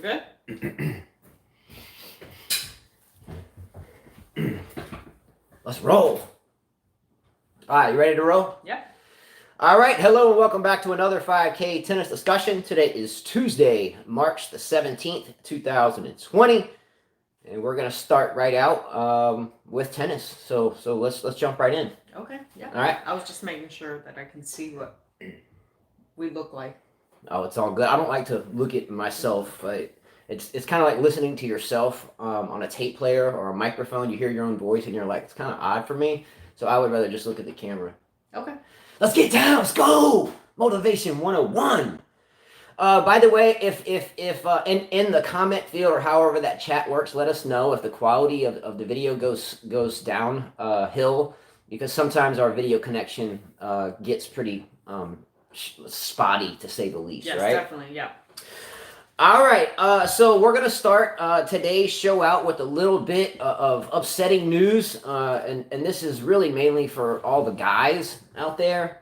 We're good? Let's roll. All right, you ready to roll? Yeah. All right, hello and welcome back to another 5K tennis discussion. Today is Tuesday, March the 17th, 2020. And we're going to start right out with tennis. So let's jump right in. Okay, yeah. All right. I was just making sure that I can see what we look like. Oh, it's all good. I don't like to look at myself. It's kind of like listening to yourself on a tape player or a microphone. You hear your own voice and you're like, it's kind of odd for me. So I would rather just look at the camera. Okay. Let's get down. Let's go. Motivation 101. By the way, if in the comment field or however that chat works, let us know if the quality of the video goes downhill, because sometimes our video connection gets pretty spotty, to say the least. Yes, right? Definitely. Yeah. All right, so we're going to start today's show out with a little bit of upsetting news, and this is really mainly for all the guys out there.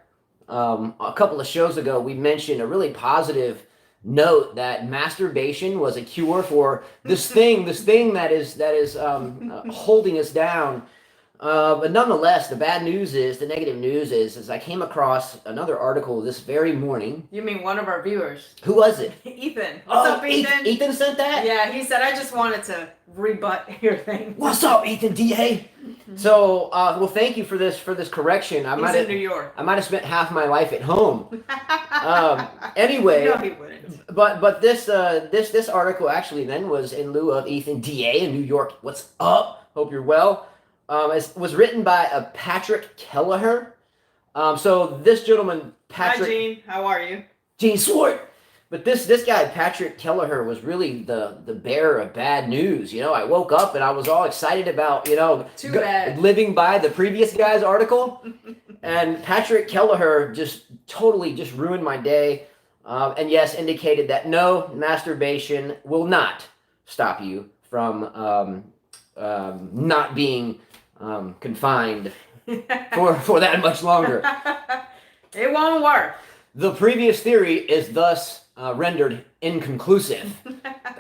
A couple of shows ago, we mentioned a really positive note that masturbation was a cure for this thing that is holding us down. But nonetheless, the negative news is I came across another article this very morning. You mean one of our viewers? Who was it? Ethan. What's up, Ethan? Ethan sent that? Yeah, he said, I just wanted to rebut your thing. What's up, Ethan DA? So, well, thank you for this correction. He's in New York. I might have spent half my life at home. Anyway, no, he wouldn't. But this article actually then was in lieu of Ethan DA in New York. What's up? Hope you're well. It was written by Patrick Kelleher. So this gentleman, Patrick. Hi, Gene. How are you? Gene Swart. But this guy, Patrick Kelleher, was really the bearer of bad news. You know, I woke up and I was all excited about, living by the previous guy's article. And Patrick Kelleher just totally ruined my day. And yes, indicated that no, masturbation will not stop you from not being confined for that much longer. It won't work. The previous theory is thus rendered inconclusive.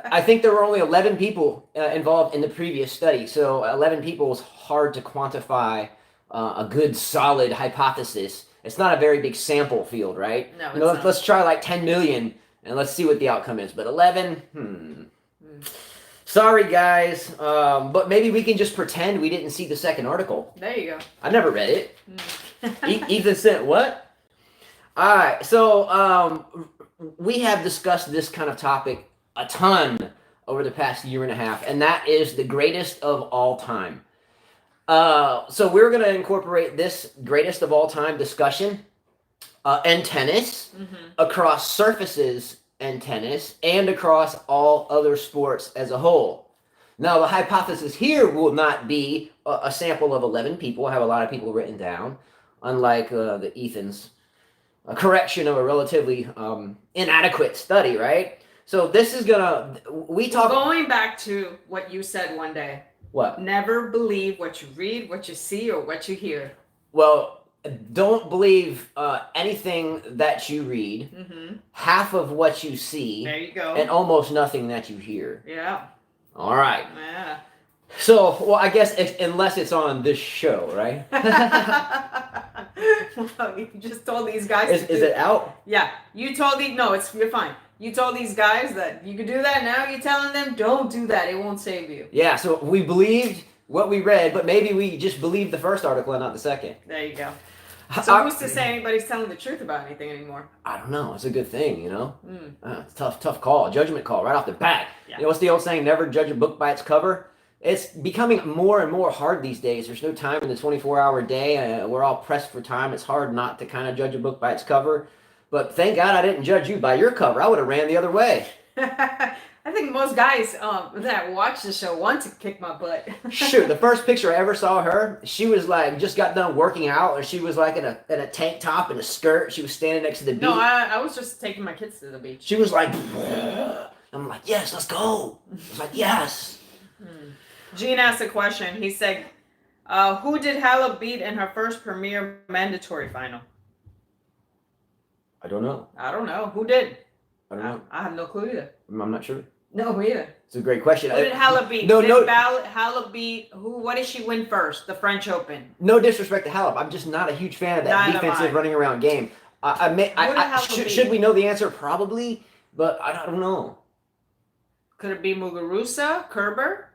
I think there were only 11 people involved in the previous study, so 11 people is hard to quantify a good solid hypothesis. It's not a very big sample field, right? No, let's try like 10 million and let's see what the outcome is. But 11, Sorry, guys, but maybe we can just pretend we didn't see the second article. There you go. I never read it. Ethan sent what? All right, so we have discussed this kind of topic a ton over the past year and a half, and that is the greatest of all time. So we're going to incorporate this greatest of all time discussion in tennis, across surfaces and tennis, and across all other sports as a whole. Now, the hypothesis here will not be a sample of 11 people. I have a lot of people written down, unlike the Ethan's correction of a relatively inadequate study, right? So this is going back to what you said one day. What? Never believe what you read, what you see, or what you hear. Well, don't believe anything that you read, half of what you see, there you go, and almost nothing that you hear. Yeah. All right. Yeah. So, well, I guess unless it's on this show, right? Well, you just told these guys. Is it out? Yeah. You told you're fine. You told these guys that you could do that. Now you're telling them don't do that. It won't save you. Yeah. So we believed what we read, but maybe we just believed the first article and not the second. There you go. So who's to say anybody's telling the truth about anything anymore? I don't know. It's a good thing, you know? It's tough call. Judgment call right off the bat. Yeah. You know, what's the old saying? Never judge a book by its cover. It's becoming more and more hard these days. There's no time in the 24-hour day. We're all pressed for time. It's hard not to kind of judge a book by its cover. But thank God I didn't judge you by your cover. I would have ran the other way. I think most guys that watch the show want to kick my butt. Shoot, the first picture I ever saw her, she was like just got done working out, or she was like in a tank top and a skirt. She was standing next to the beach. No, I was just taking my kids to the beach. She was like, I'm like, yes, let's go. I was like, yes. Gene asked a question. He said, who did Halep beat in her first Premier mandatory final? I don't know. I don't know. Who did? I don't know. I have no clue either. I'm not sure. No, me either. It's a great question. Who did Halep beat? No, no. Halep beat who? What did she win first? The French Open. No disrespect to Halep. I'm just not a huge fan of that Neither am defensive I. running around game. Should we know the answer? Probably, but I don't know. Could it be Muguruza? Kerber?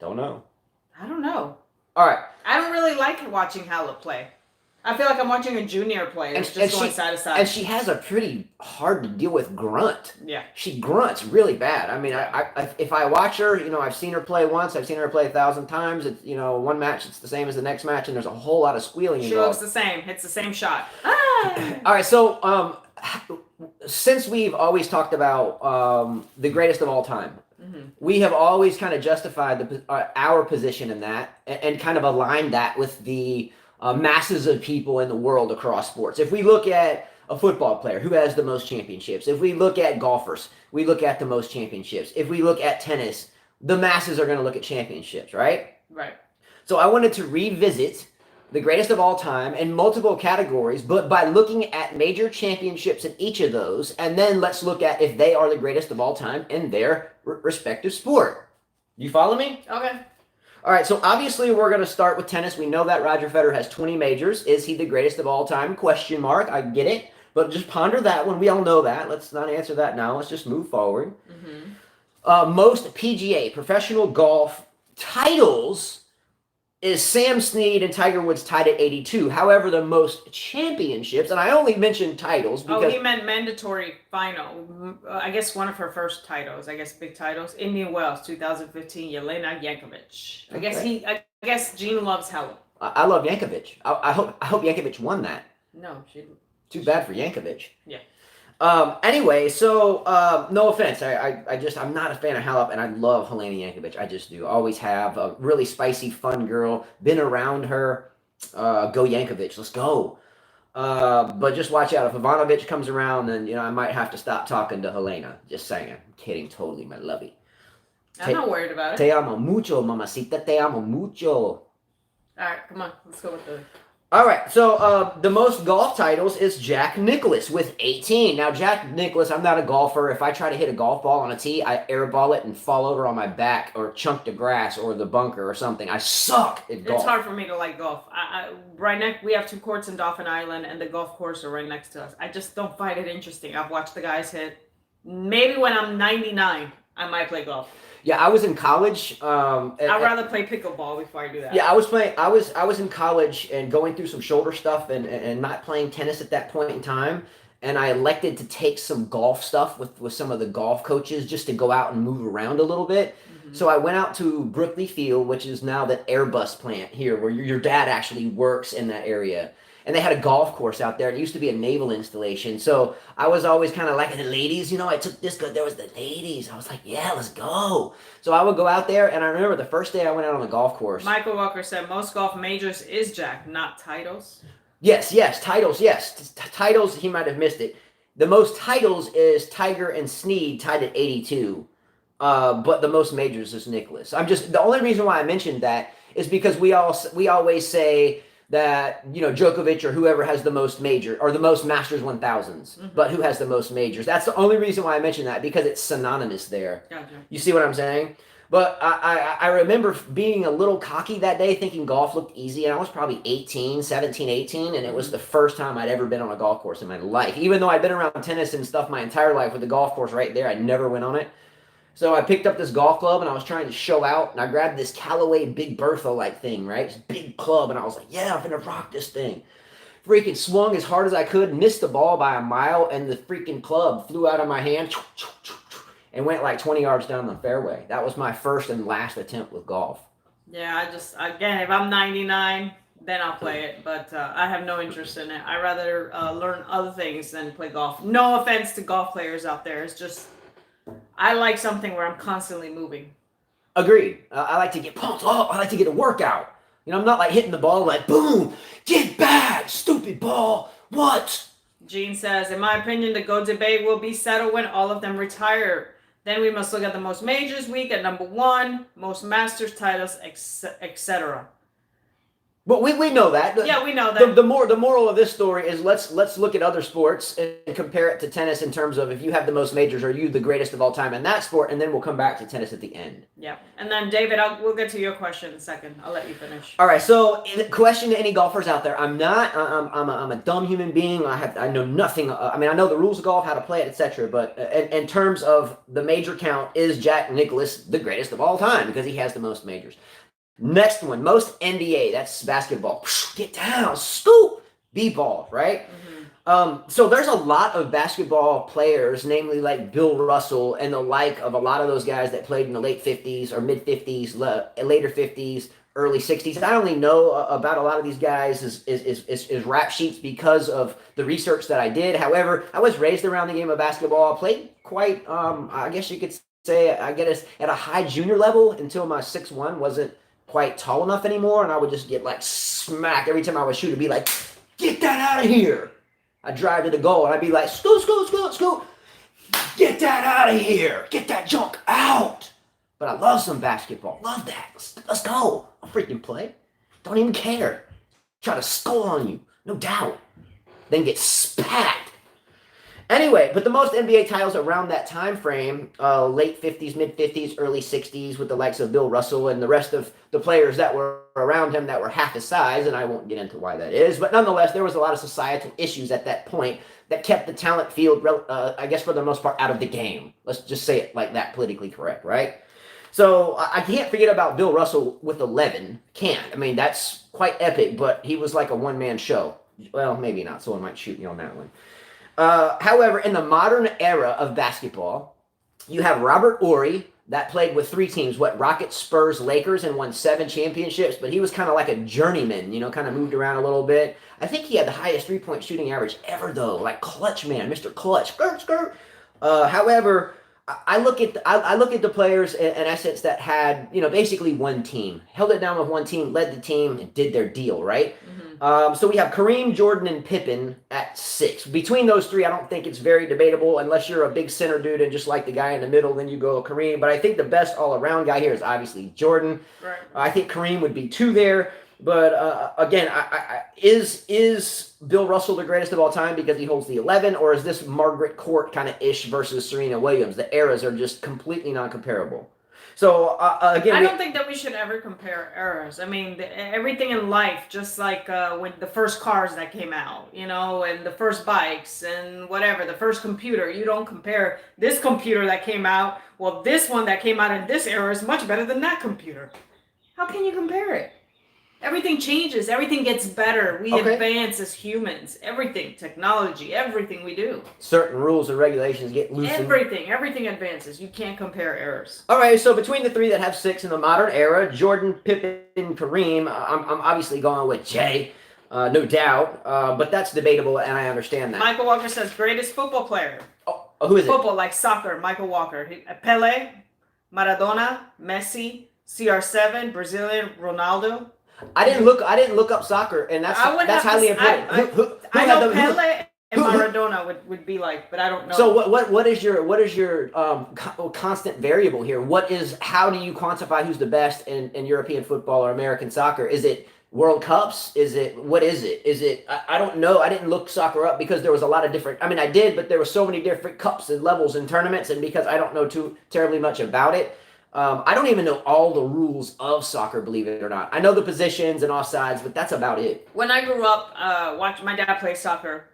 Don't know. I don't know. All right. I don't really like watching Halep play. I feel like I'm watching a junior play. It's just going side to side. And she has a pretty hard to deal with grunt. Yeah. She grunts really bad. I mean, I if I watch her, I've seen her play once. I've seen her play 1,000 times. It's, one match, it's the same as the next match, and there's a whole lot of squealing involved. She looks the same. Hits the same shot. Ah! All right, so since we've always talked about the greatest of all time, we have always kind of justified our position in that and kind of aligned that with the masses of people in the world across sports. If we look at a football player, who has the most championships? If we look at golfers, we look at the most championships. If we look at tennis, the masses are going to look at championships, right? Right. So I wanted to revisit the greatest of all time in multiple categories, but by looking at major championships in each of those, and then let's look at if they are the greatest of all time in their respective sport. You follow me? Okay. All right, so obviously we're going to start with tennis. We know that Roger Federer has 20 majors. Is he the greatest of all time? Question mark. I get it. But just ponder that one. We all know that. Let's not answer that now. Let's just move forward. Most PGA, professional golf titles, is Sam Snead and Tiger Woods tied at 82. However, the most championships, and I only mentioned titles because... Oh, he meant mandatory final. I guess one of her first titles, big titles. Indian Wells, 2015, Jelena Jankovic. Okay. I guess Gene loves Halep. I love Jankovic. I hope Jankovic won that. No, she... Too bad for Jankovic. Yeah. Anyway, so no offense, I'm not a fan of Halep, and I love Helena Jankovic. I just do. Always have. A really spicy, fun girl. Been around her. Go Jankovic. Let's go. But just watch out. If Ivanovic comes around, then I might have to stop talking to Helena. Just saying. I'm kidding. Totally, my lovey. I'm not worried about it. Te amo mucho, mamacita. Te amo mucho. All right, come on. Let's go with the... All right, so the most golf titles is Jack Nicklaus with 18. Now, Jack Nicklaus, I'm not a golfer. If I try to hit a golf ball on a tee, I airball it and fall over on my back or chunk the grass or the bunker or something. I suck at golf. It's hard for me to like golf. We have 2 courts in Dauphin Island, and the golf course are right next to us. I just don't find it interesting. I've watched the guys hit. Maybe when I'm 99, I might play golf. Yeah, I was in college. I'd rather play pickleball before I do that. Yeah, I was in college and going through some shoulder stuff and not playing tennis at that point in time. And I elected to take some golf stuff with some of the golf coaches just to go out and move around a little bit. So I went out to Brookley Field, which is now the Airbus plant here, where your dad actually works in that area. And they had a golf course out there. It used to be a naval installation. So I was always kind of like the ladies, I took this because there was the ladies. I was like, yeah, let's go. So I would go out there. And I remember the first day I went out on the golf course. Michael Walker said most golf majors is Jack, not titles. Yes, titles, yes. Titles, he might have missed it. The most titles is Tiger and Snead tied at 82. But the most majors is Nicklaus. The only reason why I mentioned that is because we always say that Djokovic or whoever has the most major or the most Masters 1000s, but who has the most majors? That's the only reason why I mentioned that, because it's synonymous there. Gotcha. You see what I'm saying? But I remember being a little cocky that day, thinking golf looked easy, and I was probably 17, 18, and it was the first time I'd ever been on a golf course in my life. Even though I'd been around tennis and stuff my entire life, with the golf course right there, I never went on it. So I picked up this golf club, and I was trying to show out, and I grabbed this Callaway Big Bertha-like thing, right? This big club, and I was like, yeah, I'm going to rock this thing. Freaking swung as hard as I could, missed the ball by a mile, and the freaking club flew out of my hand and went like 20 yards down the fairway. That was my first and last attempt with golf. Yeah, again, if I'm 99, then I'll play it, but I have no interest in it. I'd rather learn other things than play golf. No offense to golf players out there. It's just... I like something where I'm constantly moving. Agreed. I like to get pumped up. I like to get a workout. I'm not like hitting the ball like, boom, get back, stupid ball. What? Gene says, in my opinion, the GOAT debate will be settled when all of them retire. Then we must look at the most majors week at number 1, most Masters titles, etc. But we know that. Yeah, we know that. The moral of this story is let's look at other sports and compare it to tennis in terms of if you have the most majors, are you the greatest of all time in that sport? And then we'll come back to tennis at the end. Yeah, and then David, we'll get to your question in a second. I'll let you finish. All right. So, question to any golfers out there: I'm a dumb human being. I know nothing. I mean, I know the rules of golf, how to play it, etc. But in terms of the major count, is Jack Nicklaus the greatest of all time because he has the most majors? Next one, most NBA, that's basketball. Get down, scoop, b-ball, right? So there's a lot of basketball players, namely like Bill Russell and the like of a lot of those guys that played in the late 50s or mid 50s, later 50s, early 60s. I only know about a lot of these guys is rap sheets because of the research that I did. However, I was raised around the game of basketball. I played quite, I guess you could say, I guess at a high junior level until my 6'1" wasn't quite tall enough anymore, and I would just get like smacked every time I would shoot. It'd be like, get that out of here. I'd drive to the goal and I'd be like, scoot, scoot, scoot, scoot. Get that out of here. Get that junk out. But I love some basketball. Love that. Let's go. I'll freaking play. Don't even care. Try to score on you. No doubt. Then get spat. Anyway, but the most NBA titles around that time frame, late 50s, mid 50s, early 60s, with the likes of Bill Russell and the rest of the players that were around him that were half his size, and I won't get into why that is, but nonetheless, there was a lot of societal issues at that point that kept the talent field, I guess for the most part, out of the game. Let's just say it like that, politically correct, right? So I can't forget about Bill Russell with 11. Can't. I mean, that's quite epic, but he was like a one-man show. Well, maybe not. Someone might shoot me on that one. However, in the modern era of basketball, you have Robert Horry that played with 3 teams, Rockets, Spurs, Lakers, and won 7 championships, but he was kind of like a journeyman, kind of moved around a little bit. I think he had the highest three-point shooting average ever, though, like clutch man, Mr. Clutch, skirt. However, I look at the players in essence that had, basically one team, held it down with one team, led the team, and did their deal, right? So we have Kareem, Jordan, and Pippen at 6. Between those 3, I don't think it's very debatable unless you're a big center dude and just like the guy in the middle, then you go Kareem. But I think the best all-around guy here is obviously Jordan. Right. I think Kareem would be 2 there. But again, is Bill Russell the greatest of all time because he holds the 11, or is this Margaret Court kind of ish versus Serena Williams? The eras are just completely non-comparable. So again, I don't think that we should ever compare eras. I mean, everything in life, just like when the first cars that came out, and the first bikes and whatever, the first computer, you don't compare this computer that came out. Well, this one that came out in this era is much better than that computer. How can you compare it? Everything changes. Everything gets better. We advance as humans. Everything, technology, everything we do. Certain rules and regulations get loosened. Everything advances. You can't compare eras. All right, so between the 3 that have 6 in the modern era, Jordan, Pippen, Kareem, I'm obviously going with Jay, no doubt. But that's debatable, and I understand that. Michael Walker says greatest football player. Oh, who is it? Football, like soccer. Michael Walker. Pele, Maradona, Messi, CR7, Brazilian, Ronaldo. I didn't look up soccer, and that's highly important. I know Pele and Maradona would be like, but I don't know. So what is your constant variable here? How do you quantify who's the best in European football or American soccer? Is it World Cups? What is it? Is it I don't know. I didn't look soccer up because there was a lot of different. I mean, I did, but there were so many different cups and levels and tournaments, and because I don't know too terribly much about it. I don't even know all the rules of soccer, believe it or not. I know the positions and offsides, but that's about it. When I grew up, my dad played soccer.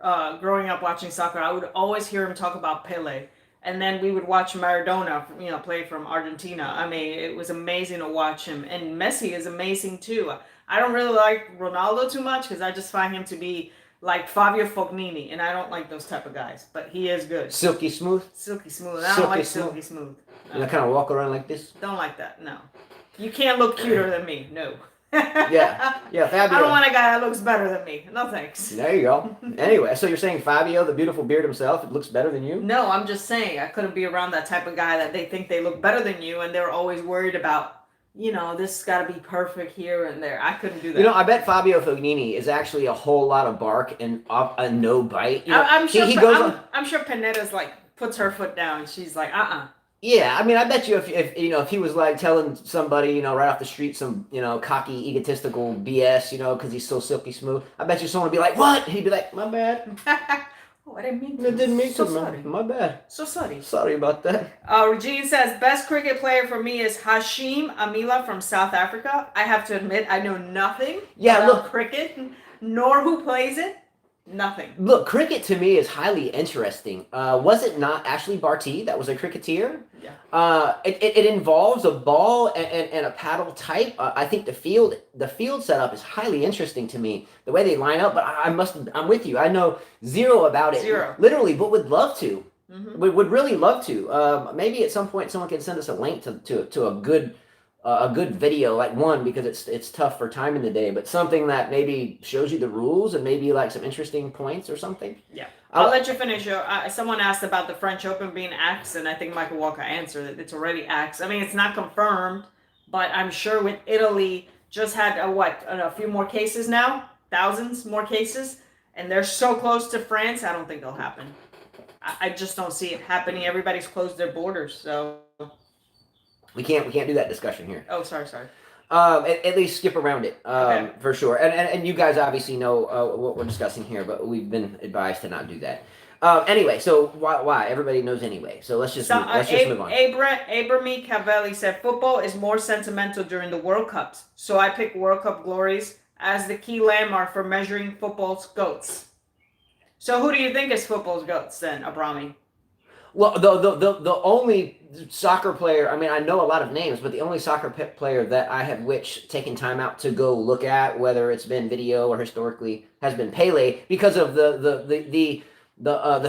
Growing up watching soccer, I would always hear him talk about Pele. And then we would watch Maradona, play from Argentina. I mean, it was amazing to watch him. And Messi is amazing too. I don't really like Ronaldo too much because I just find him to be like Fabio Fognini, and I don't like those type of guys. But he is good. Silky smooth? Silky smooth. I don't like silky smooth. And I kind of walk around like this? Don't like that, no. You can't look cuter than me, no. Yeah, Fabio. I don't want a guy that looks better than me. No thanks. There you go. Anyway, so you're saying Fabio, the beautiful beard himself, it looks better than you? No, I'm just saying I couldn't be around that type of guy that they think they look better than you, and they're always worried about, this got to be perfect here and there. I couldn't do that. I bet Fabio Fognini is actually a whole lot of bark and no bite. I'm sure Panetta's like puts her foot down. She's like, Yeah, I mean, I bet you if you know if he was like telling somebody right off the street some cocky egotistical BS because he's so silky smooth, I bet you someone would be like, "What?" He'd be like, "My bad, Oh, I didn't mean I to. didn't mean So to, man. sorry. My bad. So sorry. Sorry about that." Regine says, best cricket player for me is Hashim Amila from South Africa. I have to admit, I know nothing Yeah, about look, cricket, nor who plays it. Nothing. look, cricket to me is highly interesting. Was it not Ashley Barty that was a cricketer? Yeah. It involves a ball and a paddle type. I think the field setup is highly interesting to me. The way they line up, but I'm with you. I know zero about it. Zero. Literally, but would love to. Mm-hmm. Would really love to. Maybe at some point someone can send us a link to a good video, like one, because it's tough for time in the day, but something that maybe shows you the rules and maybe like some interesting points or something. Yeah. I'll let you finish. Someone asked about the French Open being axed, and I think Michael Walker answered it. It's already axed. I mean, it's not confirmed, but I'm sure with Italy just had a few more cases now, thousands more cases, and they're so close to France. I don't think it'll happen. I just don't see it happening. Everybody's closed their borders, so We can't do that discussion here. Oh, sorry. At least skip around it, Okay. for sure. And you guys obviously know what we're discussing here, but we've been advised to not do that. Anyway, so why? Everybody knows anyway. So let's just move on. Abrami Cavelli said football is more sentimental during the World Cups, so I pick World Cup glories as the key landmark for measuring football's goats. So who do you think is football's goats then, Abrami? Well, the only soccer player, I mean, I know a lot of names, but the only soccer player that I have taken time out to go look at, whether it's been video or historically, has been Pele, because of the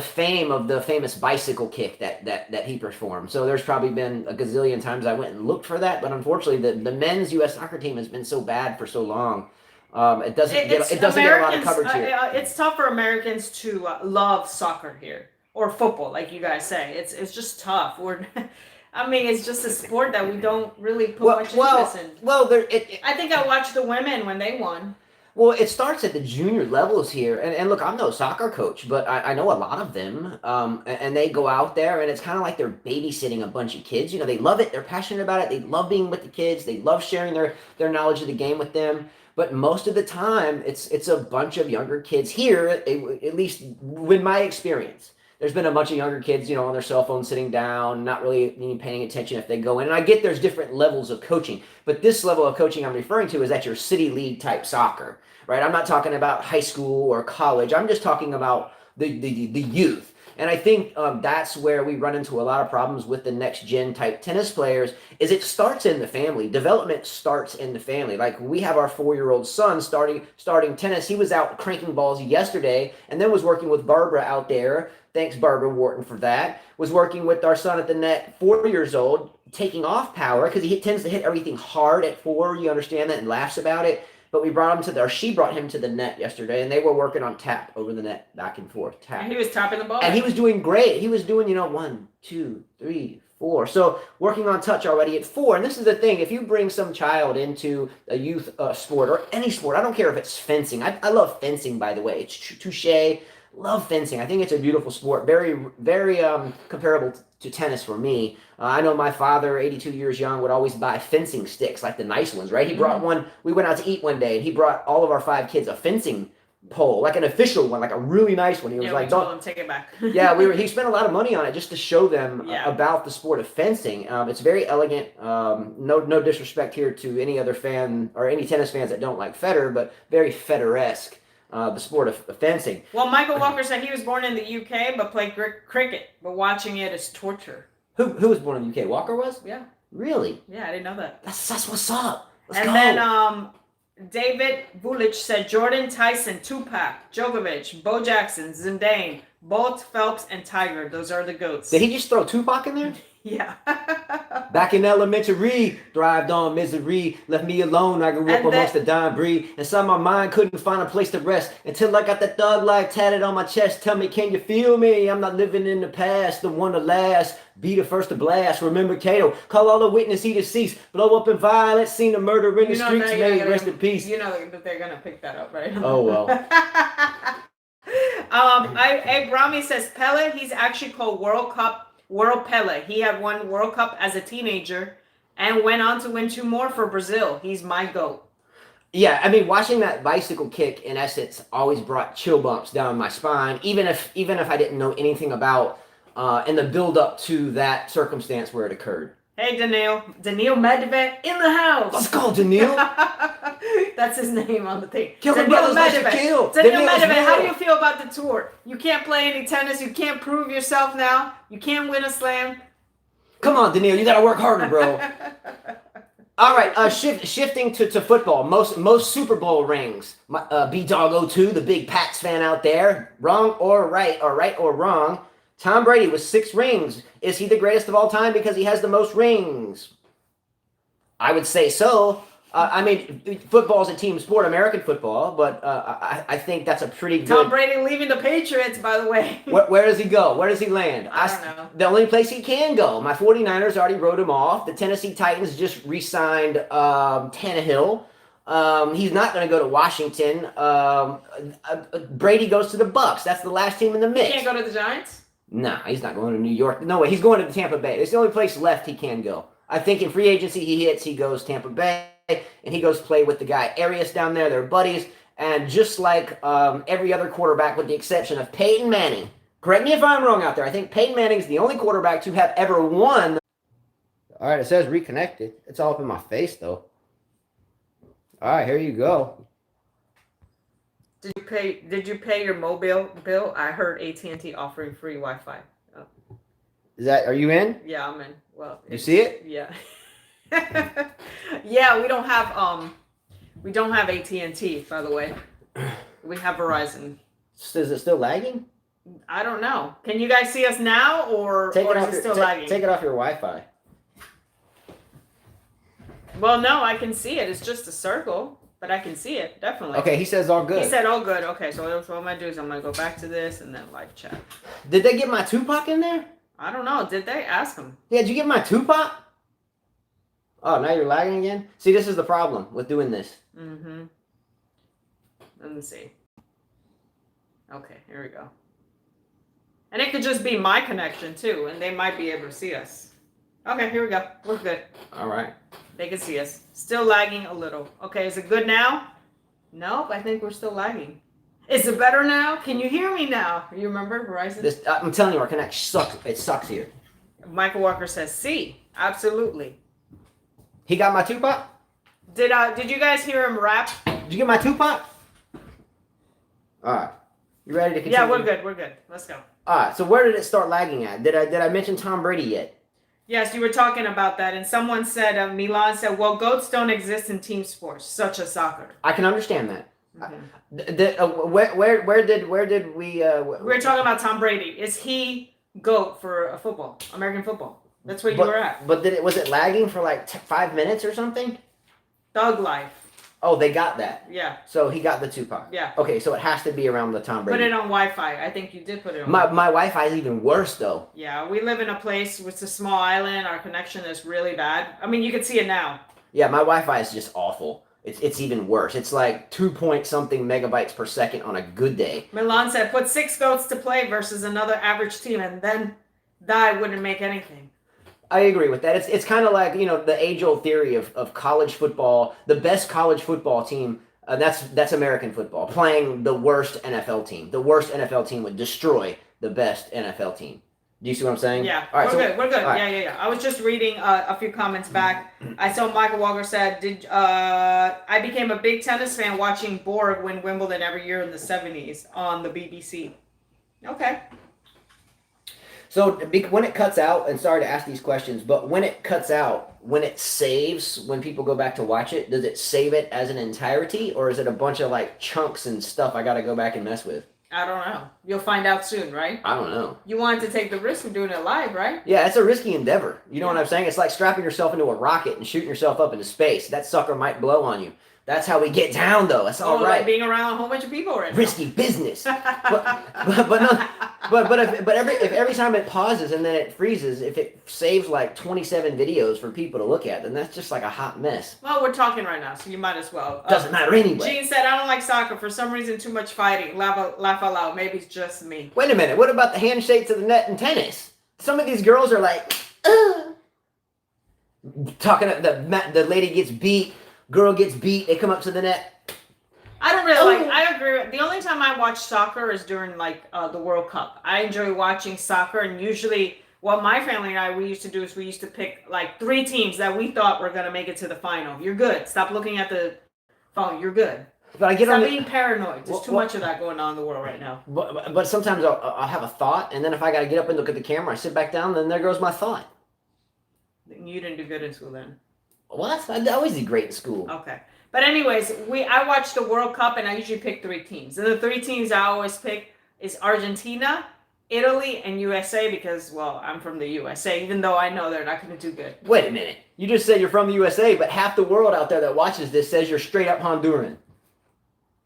fame of the famous bicycle kick that he performed. So there's probably been a gazillion times I went and looked for that, but unfortunately the men's U.S. soccer team has been so bad for so long. It doesn't get a lot of coverage here. It's tough for Americans to love soccer here. Or football, like you guys say. It's just tough. It's just a sport that we don't really put much interest in. I think I watched the women when they won. Well, it starts at the junior levels here. And look, I'm no soccer coach, but I know a lot of them. And they go out there, and it's kind of like they're babysitting a bunch of kids. They love it. They're passionate about it. They love being with the kids. They love sharing their knowledge of the game with them. But most of the time, it's a bunch of younger kids here, at least with my experience. There's been a bunch of younger kids, on their cell phone sitting down, not really paying attention if they go in. And I get there's different levels of coaching, but this level of coaching I'm referring to is at your city league type soccer, right? I'm not talking about high school or college. I'm just talking about the youth. And I think that's where we run into a lot of problems with the next gen type tennis players is it starts in the family. Development starts in the family. Like we have our 4-year-old son starting tennis. He was out cranking balls yesterday and then was working with Barbara out there. Thanks, Barbara Wharton, for that. Was working with our son at the net, 4 years old, taking off power because he tends to hit everything hard at 4. You understand that, and laughs about it. But she brought him to the net yesterday, and they were working on tap over the net, back and forth, tap. And he was tapping the ball. And he was doing great. He was doing, 1, 2, 3, 4. So working on touch already at 4. And this is the thing. If you bring some child into a youth sport or any sport, I don't care if it's fencing. I love fencing, by the way. It's touche. Love fencing. I think it's a beautiful sport. Very, very comparable to tennis for me. I know my father, 82 years young, would always buy fencing sticks, like the nice ones, right? He brought one. We went out to eat one day, and he brought all of our 5 kids a fencing pole, like an official one, like a really nice one. He was like, "Don't told him, take it back." Yeah, he spent a lot of money on it just to show them about the sport of fencing. It's very elegant. No disrespect here to any other fan or any tennis fans that don't like Federer, but very Federer-esque. The sport of fencing. Well, Michael Walker said he was born in the UK but played cricket, but watching it is torture. Who was born in the UK? Walker was? Yeah. Really? Yeah, I didn't know that. That's what's up. Let's go. Then David Vulic said Jordan, Tyson, Tupac, Djokovic, Bo Jackson, Zidane, Bolt, Phelps, and Tiger. Those are the GOATs. Did he just throw Tupac in there? Yeah. Back in elementary, thrived on misery, left me alone, I grew up amongst the dying breed. Inside my mind, couldn't find a place to rest until I got that thug life tatted on my chest. Tell me, can you feel me? I'm not living in the past, the one to last. Be the first to blast. Remember Cato, call all the witness he deceased. Blow up in violence, seen the murder in the streets, made rest in peace. You know that they're gonna pick that up, right? Oh well. Brahmi says Pele, he's actually called World Cup World Pele. He had won World Cup as a teenager and went on to win 2 more for Brazil. He's my GOAT. Yeah, I mean, watching that bicycle kick in essence always brought chill bumps down my spine, even if I didn't know anything about in the build up to that circumstance where it occurred. Hey, Daniil Medvedev in the house. Let's go, Daniil. That's his name on the thing. Kill the Daniil brothers that you Medvedev. kill. Daniil Daniil is Medvedev, how do real. you feel about the tour? You can't play any tennis. You can't prove yourself now. You can't win a slam. Come on, Daniil, you got to work harder, bro. All right, shifting to football. Most Super Bowl rings. B-Dog02, the big Pats fan out there. Wrong or right or wrong. Tom Brady with 6 rings. Is he the greatest of all time because he has the most rings? I would say so. I mean, football is a team sport, American football, but I think that's a pretty good... Tom Brady leaving the Patriots, by the way. Where does he go? Where does he land? I don't know. The only place he can go. My 49ers already wrote him off. The Tennessee Titans just re-signed Tannehill. He's not going to go to Washington. Brady goes to the Bucks. That's the last team in the mix. He can't go to the Giants? No, he's not going to New York. No way. He's going to Tampa Bay. It's the only place left he can go. I think in free agency he goes Tampa Bay, and he goes play with the guy Arias down there. They're buddies. And just like every other quarterback with the exception of Peyton Manning, correct me if I'm wrong out there, I think Peyton Manning's the only quarterback to have ever won. All right, it says reconnected. It's all up in my face, though. All right, here you go. Did you pay your mobile bill? I heard AT&T offering free Wi-Fi. Oh. Are you in? Yeah, I'm in. Well, you see it? Yeah. Yeah, we don't have AT&T, by the way. We have Verizon. Is it still lagging? I don't know. Can you guys see us now, or is it still lagging? Take it off your Wi-Fi. Well, no, I can see it. It's just a circle, but I can see it, definitely. Okay, he says all good. He said all good. Okay, so what I'm going to do is I'm going to go back to this and then live chat. Did they get my Tupac in there? I don't know. Did they? Ask him. Yeah, did you get my Tupac? Oh, now you're lagging again? See, this is the problem with doing this. Mm-hmm. Let me see. Okay, here we go. And it could just be my connection, too, and they might be able to see us. Okay, here we go. We're good. All right. They can see us. Still lagging a little. Okay, is it good now? Nope, I think we're still lagging. Is it better now? Can you hear me now? You remember Verizon? I'm telling you, our connection sucks. It sucks here. Michael Walker says, "See, absolutely." He got my Tupac? Did you guys hear him rap? Did you get my Tupac? All right. You ready to continue? Yeah, we're good. We're good. Let's go. All right. So where did it start lagging at? Did I mention Tom Brady yet? Yes, you were talking about that, and someone said, Milan said, "Well, goats don't exist in team sports, such as soccer." I can understand that. Mm-hmm. Where did we? We were talking about Tom Brady. Is he GOAT for football, American football? That's where you were at. But was it lagging for like 5 minutes or something? Thug life. Oh, they got that. Yeah. So he got the Tupac. Yeah. Okay, so it has to be around the Tom Brady. Put it on Wi-Fi. I think you did put it on. My Wi-Fi is even worse though. Yeah, we live in a place with a small island. Our connection is really bad. I mean, you can see it now. Yeah, my Wi-Fi is just awful. It's even worse. It's like 2-point-something megabytes per second on a good day. Milan said, "Put 6 goats to play versus another average team, and then that wouldn't make anything." I agree with that. It's kind of like, the age-old theory of college football. The best college football team, that's American football, playing the worst NFL team. The worst NFL team would destroy the best NFL team. Do you see what I'm saying? Yeah, all right, we're good. Right. Yeah. I was just reading a few comments back. I saw Michael Walker said, I became a big tennis fan watching Borg win Wimbledon every year in the 70s on the BBC. Okay. So when it cuts out, and sorry to ask these questions, but when it cuts out, when it saves, when people go back to watch it, does it save it as an entirety, or is it a bunch of like chunks and stuff I got to go back and mess with? I don't know. You'll find out soon, right? I don't know. You wanted to take the risk of doing it live, right? Yeah, it's a risky endeavor. You know what I'm saying? It's like strapping yourself into a rocket and shooting yourself up into space. That sucker might blow on you. That's how we get down, though. That's all right. Like being around a whole bunch of people right now. Risky business. If every time it pauses and then it freezes, if it saves like 27 videos for people to look at, then that's just like a hot mess. Well, we're talking right now, so you might as well. Doesn't matter anyway. Gene said, "I don't like soccer. For some reason, too much fighting. Laugh out loud. Maybe it's just me." Wait a minute. What about the handshake to the net in tennis? some of these girls are like, talking. The lady gets beat, girl gets beat. They come up to the net. I don't really like. I agree. The only time I watch soccer is during the World Cup. I enjoy watching soccer, and usually, what my family and I we used to do is we used to pick like 3 teams that we thought were gonna make it to the final. You're good. Stop looking at the phone. You're good. But I get Stop on being paranoid. There's too much of that going on in the world right now. But sometimes I'll have a thought, and then if I got to get up and look at the camera, I sit back down, then there goes my thought. You didn't do good in school then. What? I always did great in school. Okay. But anyways, I watch the World Cup, and I usually pick 3 teams. And the 3 teams I always pick is Argentina, Italy, and USA because, well, I'm from the USA, even though I know they're not going to do good. Wait a minute. You just said you're from the USA, but half the world out there that watches this says you're straight up Honduran.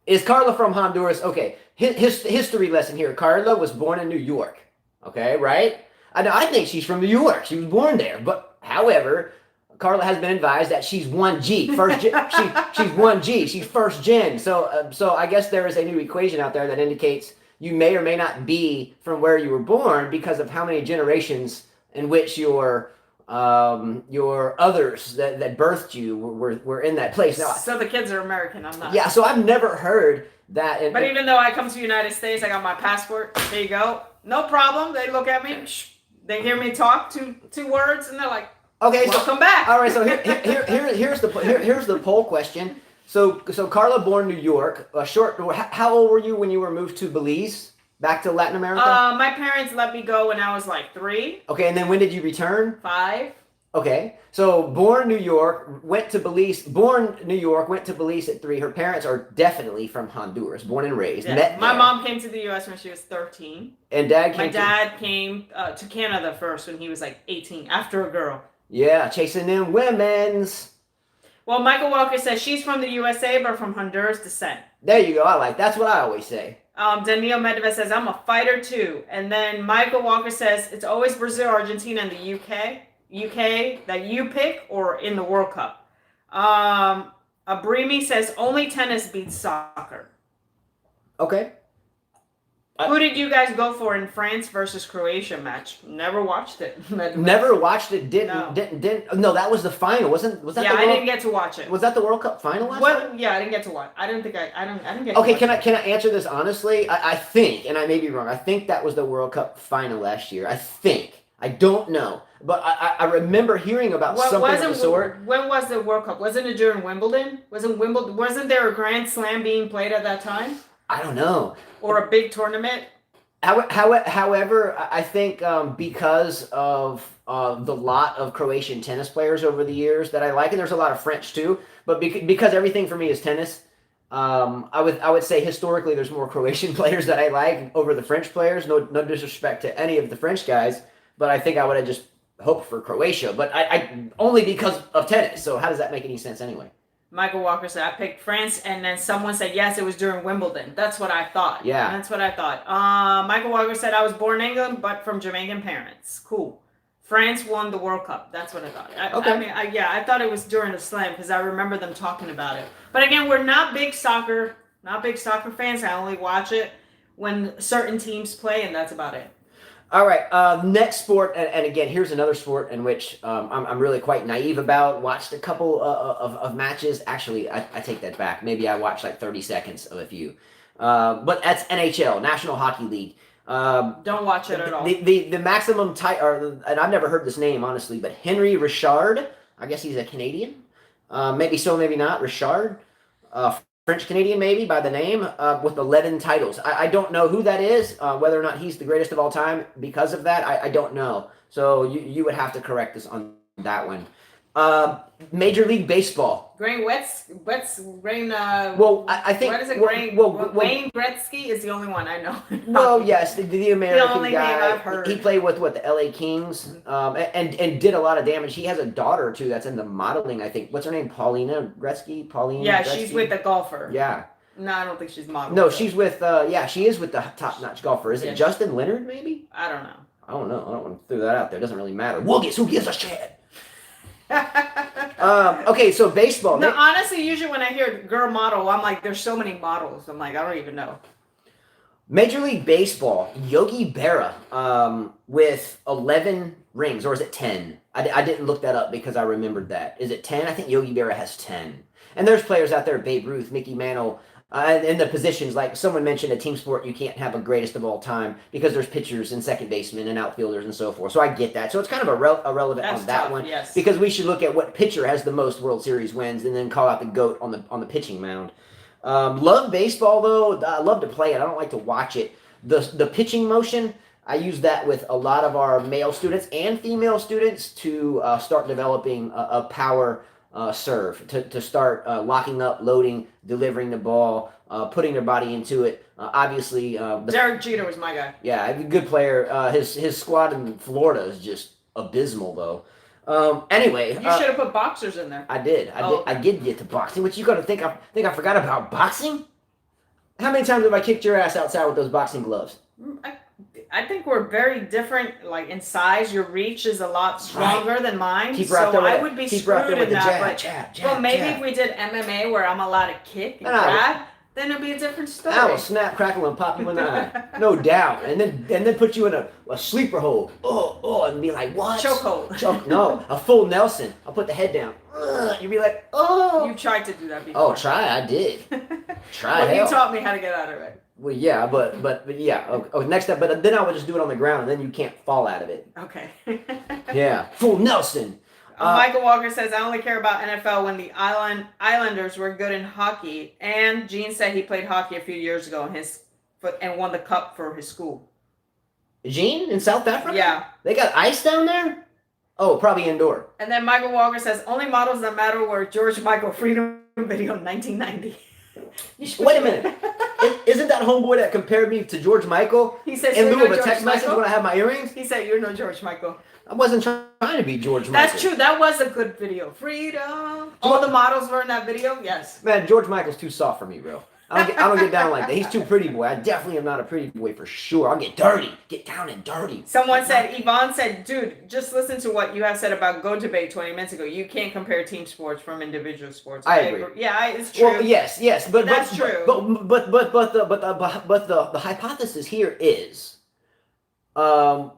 Is Carla from Honduras? Okay. History lesson here. Carla was born in New York. Okay, right? I think she's from New York. She was born there. But, however, Carla has been advised that she's 1G. She's 1G. She's first gen. So I guess there is a new equation out there that indicates you may or may not be from where you were born because of how many generations in which your others that birthed you were in that place. Now, so the kids are American. I'm not. Yeah. So I've never heard that. But even though I come to the United States, I got my passport. There you go. No problem. They look at me. They hear me talk 2 words, and they're like, okay, welcome back. All right, so here's the poll question. So Carla born New York. How old were you when you were moved to Belize, back to Latin America? My parents let me go when I was like 3. Okay, and then when did you return? 5. Okay, so born New York, went to Belize. Born New York, went to Belize at 3. Her parents are definitely from Honduras, born and raised. Yeah. My mom came to the U.S. when she was 13. And dad came. My dad came to Canada first when he was like 18, after a girl. Yeah, chasing them women's. Well, Michael Walker says she's from the USA, but from Honduras descent. There you go. That's what I always say. Daniel Medvedev says, I'm a fighter too. And then Michael Walker says, it's always Brazil, Argentina, and the UK that you pick, or in the World Cup. Abrimi says, only tennis beats soccer. Okay. Who did you guys go for in France versus Croatia match? Never watched it. Never watched it. Didn't. No, that was the final. Wasn't that? Yeah, the I didn't get to watch it. Was that the World Cup final last time? Yeah, I didn't get to watch. I didn't get. Okay, can I answer this honestly? I think, and I may be wrong. I think that was the World Cup final last year. I think. I don't know, but I remember hearing about something of the sort. When was the World Cup? Wasn't it during Wimbledon? Wasn't there a Grand Slam being played at that time? I don't know. Or a big tournament? However, I think because of the lot of Croatian tennis players over the years that I like, and there's a lot of French too, but because everything for me is tennis, I would say historically there's more Croatian players that I like over the French players. No disrespect to any of the French guys, but I think I would have just hoped for Croatia, but I only because of tennis. So how does that make any sense anyway? Michael Walker said, I picked France, and then someone said, yes, it was during Wimbledon. That's what I thought. Yeah. That's what I thought. Michael Walker said, I was born in England, but from Jamaican parents. Cool. France won the World Cup. That's what I thought. I thought it was during the Slam, because I remember them talking about it. But again, we're not big soccer fans. I only watch it when certain teams play, and that's about it. All right, next sport, and again, here's another sport in which I'm really quite naive about. Watched a couple of matches. Actually, I take that back. Maybe I watched like 30 seconds of a few. But that's NHL, National Hockey League. Don't watch it at all. The maximum title, and I've never heard this name, honestly, but Henry Richard, I guess he's a Canadian. Maybe so, maybe not. Richard. French-Canadian, maybe, by the name, with 11 titles. I don't know who that is, whether or not he's the greatest of all time because of that, I don't know. So you would have to correct us on that one. Major League Baseball. Wayne Well, I think... What is it? Wayne Gretzky is the only one I know. Well, yes, the American the only guy. name I've heard. He played with, the LA Kings, and did a lot of damage. He has a daughter, too, that's in the modeling, I think. What's her name? Paulina Gretzky? Yeah, Gretzky? she's with the golfer. Yeah. No, I don't think she's modeling. No, she's with, she is with the top-notch golfer. Is it Justin Leonard, maybe? I don't know. I don't know. I don't want to throw that out there. It doesn't really matter. Woogies, who gives a shit? Okay, so baseball. No, honestly, usually when I hear girl model, I'm like, there's so many models. I'm like, I don't even know. Major League Baseball, Yogi Berra with 11 rings, or is it 10? I didn't look that up because I remembered that. Is it 10? I think Yogi Berra has 10. And there's players out there, Babe Ruth, Mickey Mantle, in the positions, like someone mentioned, a team sport, you can't have a greatest of all time because there's pitchers and second basemen and outfielders and so forth. So I get that. So it's kind of irrelevant That's on that tough, one, yes. because we should look at what pitcher has the most World Series wins and then call out the GOAT on the pitching mound. Love baseball though. I love to play it. I don't like to watch it. The pitching motion, I use that with a lot of our male students and female students to start developing a power serve, to start locking up, loading, delivering the ball, putting their body into it. Obviously, Derek Jeter was my guy. Yeah, a good player. His squad in Florida is just abysmal though. Anyway, You should have put boxers in there. I did. I did get to boxing. What you got to think? I forgot about boxing. How many times have I kicked your ass outside with those boxing gloves? I think we're very different, like in size. Your reach is a lot stronger than mine, Keep her out there so with I the- would be keep her out screwed there with in the that. jab. Well, maybe if we did MMA where I'm allowed to kick and No. grab, then it'd be a different story. I will snap, crackle, and pop you in the eye, no doubt, and then put you in a sleeper hold. And be like, what? Chokehold. No, a full Nelson. I'll put the head down. You'd be like, oh. You tried to do that before. Oh, try. I did. Try. Well, you hell. taught me how to get out of it. Well, yeah, but yeah. Next up, but then I would just do it on the ground, and then you can't fall out of it. Okay. Yeah, full Nelson. Michael Walker says, I only care about NFL when the Islanders were good in hockey. And Gene said he played hockey a few years ago and won the cup for his school. Gene in South Africa? Yeah. They got ice down there? Oh, probably indoor. And then Michael Walker says, only models that matter were George Michael Freedom Video in 1990. Wait a minute. Isn't that homeboy that compared me to George Michael? He says, in you're lieu of no a George text message Michael? when I have my earrings? He said, you're no George Michael. I wasn't trying to be George Michael. That's true. That was a good video. Freedom. All the models were in that video? Yes. Man, George Michael's too soft for me, bro. I don't get down like that. He's too pretty boy. I definitely am not a pretty boy for sure. I'll get dirty. Get down and dirty. Yvonne said, dude, just listen to what you have said about Go Debate 20 minutes ago. You can't compare team sports from individual sports. I agree. Yeah, it's true. Well, yes, but That's true. But the hypothesis here is,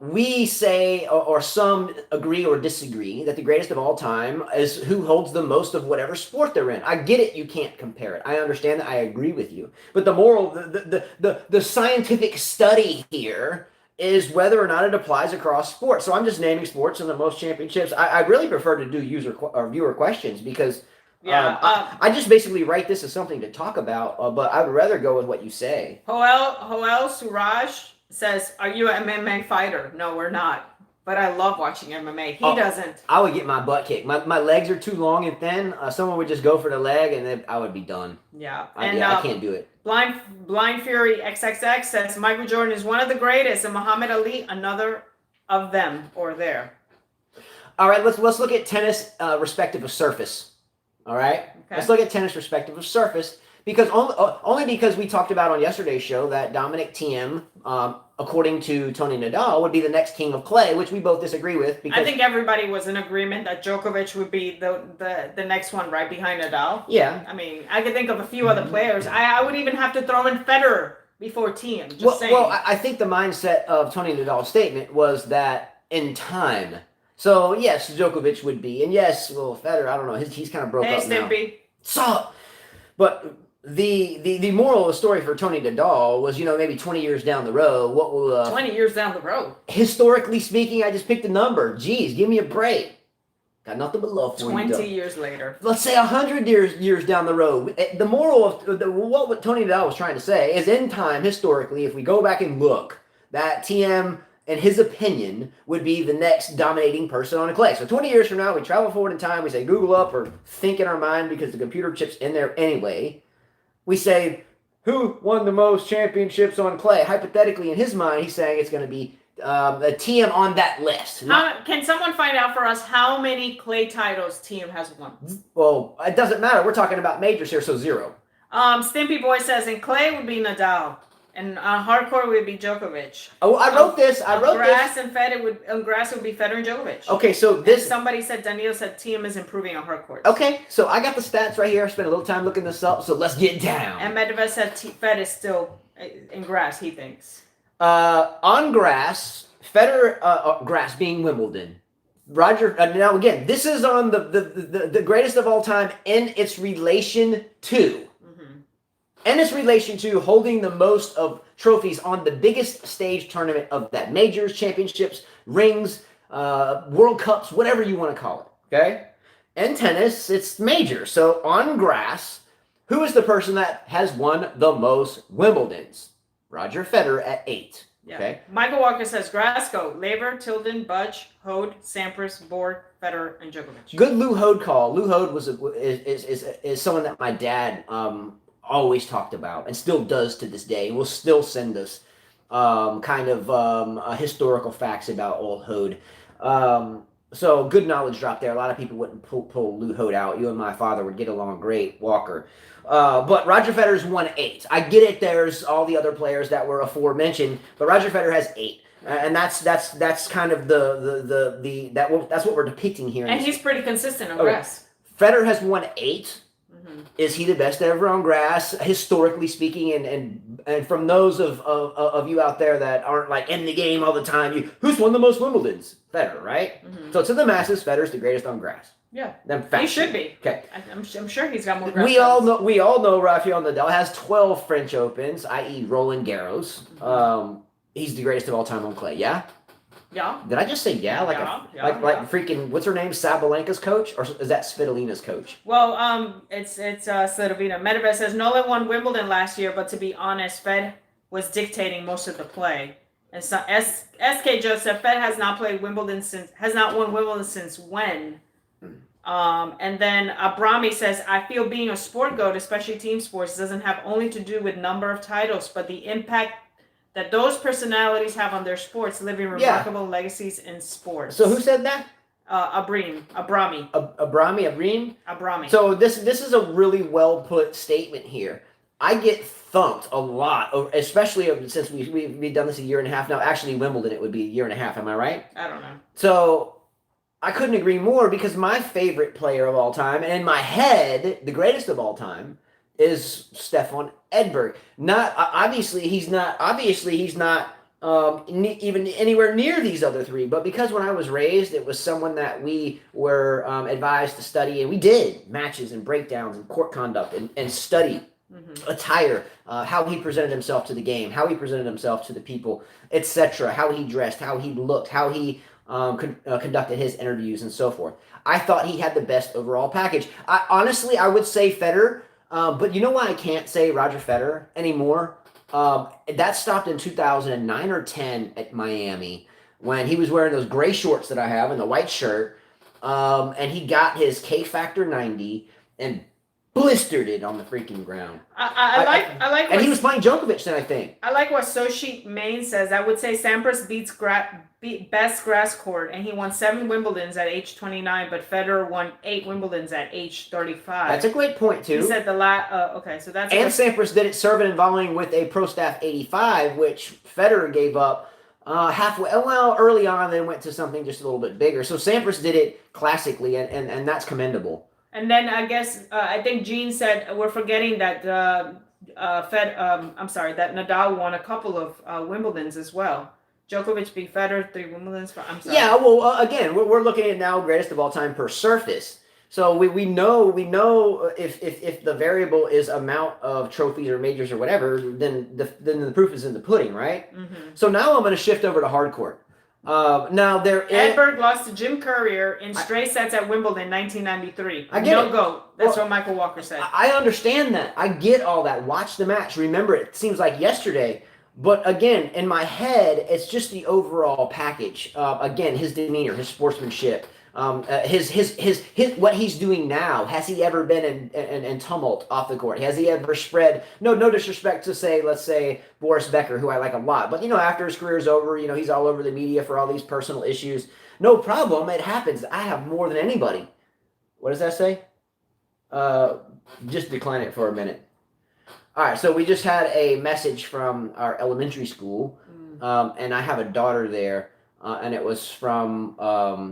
we say, or some agree or disagree, that the greatest of all time is who holds the most of whatever sport they're in. I get it. You can't compare it. I understand that. I agree with you. But the moral, the scientific study here is whether or not it applies across sports. So I'm just naming sports and the most championships. I really prefer to do user or viewer questions because I just basically write this as something to talk about. But I would rather go with what you say. Hoel Suraj says, are you an MMA fighter? No, we're not. But I love watching MMA. He doesn't. I would get my butt kicked. My legs are too long and thin. Someone would just go for the leg, and then I would be done. Yeah. I can't do it. Blind Fury XXX says, Michael Jordan is one of the greatest, and Muhammad Ali, another of them or there. All right, let's look at tennis respective of surface. All right? Okay. Let's look at tennis respective of surface. Because only because we talked about on yesterday's show that Dominic Thiem, according to Tony Nadal, would be the next king of clay, which we both disagree with. Because I think everybody was in agreement that Djokovic would be the next one right behind Nadal. Yeah. I mean, I could think of a few other players. I would even have to throw in Federer before Thiem. Just saying. Well, I think the mindset of Tony Nadal's statement was that in time. So yes, Djokovic would be, and yes, well, Federer, I don't know, he's kind of broke up now. So, but the moral of the story for Tony Nadal was, maybe 20 years down the road, what will 20 years down the road. Historically speaking, I just picked a number. Geez, give me a break. Got nothing but love for you. 20 years later. Let's say 100 years down the road. The moral of what Tony Nadal was trying to say is, in time, historically, if we go back and look, that TM, in his opinion, would be the next dominating person on a clay. So 20 years from now, we travel forward in time, we say Google up or think in our mind because the computer chip's in there anyway. We say, who won the most championships on clay? Hypothetically, in his mind, he's saying it's going to be a Thiem on that list. Can someone find out for us how many clay titles Thiem has won? Well, it doesn't matter. We're talking about majors here, so 0. Stimpy Boy says, in clay would be Nadal. And hardcore would be Djokovic. Oh, I wrote this. Grass and grass would be Federer and Djokovic. Okay, so this. And somebody said Daniel said Thiem is improving on hardcore. Okay, so I got the stats right here. I spent a little time looking this up. So let's get down. And Medvedev said Fed is still in grass, he thinks. On grass, Federer, grass being Wimbledon. Roger, now again, this is on the greatest of all time in its relation to. And its relation to holding the most of trophies on the biggest stage tournament of that. Majors, championships, rings, World Cups, whatever you want to call it. Okay? In tennis, it's major. So on grass, who is the person that has won the most Wimbledons? Roger Federer at 8. Yeah. Okay. Michael Walker says Grasco, Laver, Tilden, Budge, Hode, Sampras, Borg, Federer, and Djokovic. Good Lou Hode call. Lou Hode is someone that my dad always talked about and still does to this day. Will still send us historical facts about old Hode. So good knowledge drop there. A lot of people wouldn't pull Lou Hode out. You and my father would get along great, Walker. But Roger Federer's won 8. I get it. There's all the other players that were aforementioned, but Roger Federer has 8, and that's kind of that's what we're depicting here. And he's pretty consistent on grass. Federer has won 8. Is he the best ever on grass, historically speaking? And from those of you out there that aren't like in the game all the time, who's won the most Wimbledons? Federer, right? So to the masses, Federer's the greatest on grass. Yeah, Then he should be. Okay, I'm sure he's got more grass. we all know Rafael Nadal has 12 French Opens, i.e. Roland Garros. He's the greatest of all time on clay. Yeah. Yeah. Did I just say yeah? Like freaking what's her name? Sabalenka's coach, or is that Svitolina's coach? Well, it's Svitolina. Medvedev says Nolan won Wimbledon last year, but to be honest, Fed was dictating most of the play. And so SK Joseph, Fed has not won Wimbledon since when? And then Abrami says, I feel being a sport goat, especially team sports, doesn't have only to do with number of titles, but the impact that those personalities have on their sports, living remarkable legacies in sports. So who said that? Abrami. Abrami. So this is a really well put statement here. I get thumped a lot, especially since we've done this a year and a half now. Actually, Wimbledon, it would be a year and a half. Am I right? I don't know. So I couldn't agree more, because my favorite player of all time, and in my head, the greatest of all time, is Stefan Edberg. He's not even anywhere near these other 3. But because when I was raised, it was someone that we were advised to study, and we did matches and breakdowns and court conduct and study attire, how he presented himself to the game, how he presented himself to the people, etc., how he dressed, how he looked, how he conducted his interviews, and so forth. I thought he had the best overall package. I would say Federer. But you know why I can't say Roger Federer anymore? That stopped in 2009 or 10 at Miami, when he was wearing those gray shorts that I have and the white shirt, and he got his K Factor 90 and blistered it on the freaking ground. I like. And he was playing Djokovic then, I think. I like what Soshi Main says. I would say Sampras beats best grass court, and he won 7 Wimbledons at age 29, but Federer won 8 Wimbledons at age 35. That's a great point too. He said so that's. And Sampras did it serving and volleying with a Pro Staff 85, which Federer gave up halfway. Well, early on, then went to something just a little bit bigger. So Sampras did it classically, and that's commendable. And then I guess I think Gene said we're forgetting that that Nadal won a couple of Wimbledons as well. Djokovic beat Federer 3 Wimbledons. I'm sorry. Yeah, well, again, we're looking at now greatest of all time per surface. So we know if the variable is amount of trophies or majors or whatever, then the proof is in the pudding, right? So now I'm going to shift over to hardcourt. Edberg lost to Jim Courier in straight sets at Wimbledon 1993. Go. That's what Michael Walker said. I understand that. I get all that. Watch the match. Remember, it seems like yesterday. But again, in my head, it's just the overall package. Again, his demeanor, his sportsmanship, his what he's doing now. Has he ever been in tumult off the court? Has he ever spread? No disrespect to let's say Boris Becker, who I like a lot. But after his career is over, he's all over the media for all these personal issues. No problem. It happens. I have more than anybody. What does that say? Just decline it for a minute. All right, so we just had a message from our elementary school, and I have a daughter there, and it was from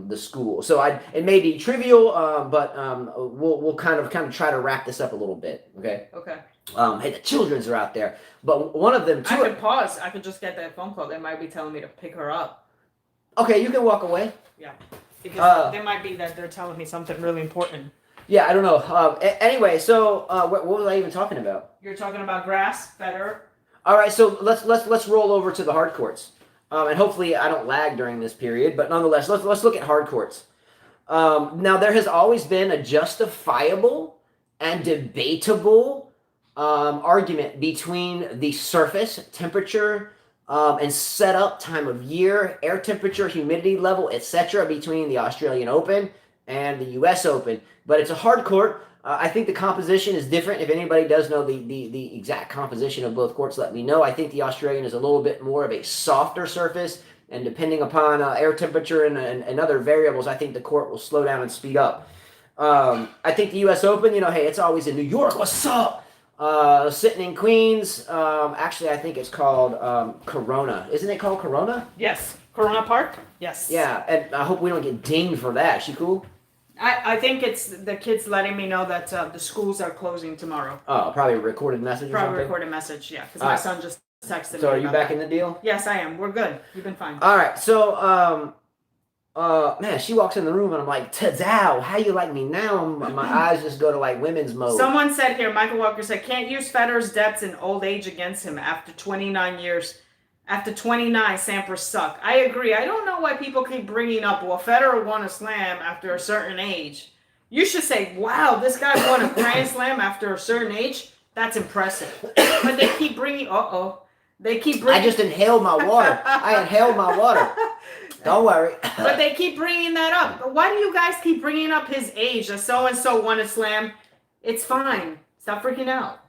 the school. So it may be trivial, but we'll kind of try to wrap this up a little bit. Okay. Okay. Hey, the children's are out there, but one of them too. I could pause. I could just get that phone call. They might be telling me to pick her up. Okay, you can walk away. Yeah, because they might be that they're telling me something really important. Yeah, I don't know. Anyway, so what was I even talking about? You're talking about grass, Federer. All right, so let's roll over to the hard courts, and hopefully I don't lag during this period. But nonetheless, let's look at hard courts. Now there has always been a justifiable and debatable argument between the surface temperature and setup, time of year, air temperature, humidity level, etc., between the Australian Open and the U.S. Open. But it's a hard court. I think the composition is different. If anybody does know the exact composition of both courts, let me know. I think the Australian is a little bit more of a softer surface, and depending upon air temperature and other variables, I think the court will slow down and speed up. I think the U.S. Open, hey, it's always in New York. What's up? Sitting in Queens. Actually, I think it's called Corona. Isn't it called Corona? Yes. Corona Park? Yes. Yeah, and I hope we don't get dinged for that. She cool? I think it's the kids letting me know that the schools are closing tomorrow. Oh, probably a recorded message or something? Probably recorded message, yeah. Because my son just texted me. So are you back that. in the deal? Yes, I am. We're good. We've been fine. All right, so man, she walks in the room and I'm like, Tadao, how you like me now? My eyes just go to like women's mode. Someone said here, Michael Walker said, can't use Federer's depths and old age against him after 29 years. After 29, Sampras suck. I agree. I don't know why people keep bringing up, well, Federer won a slam after a certain age. You should say, wow, this guy won a Grand Slam after a certain age. That's impressive. But they keep bringing, they keep bringing. I just inhaled my water. I inhaled my water. Don't worry. But they keep bringing that up. Why do you guys keep bringing up his age? That so-and-so won a slam. It's fine. Stop freaking out.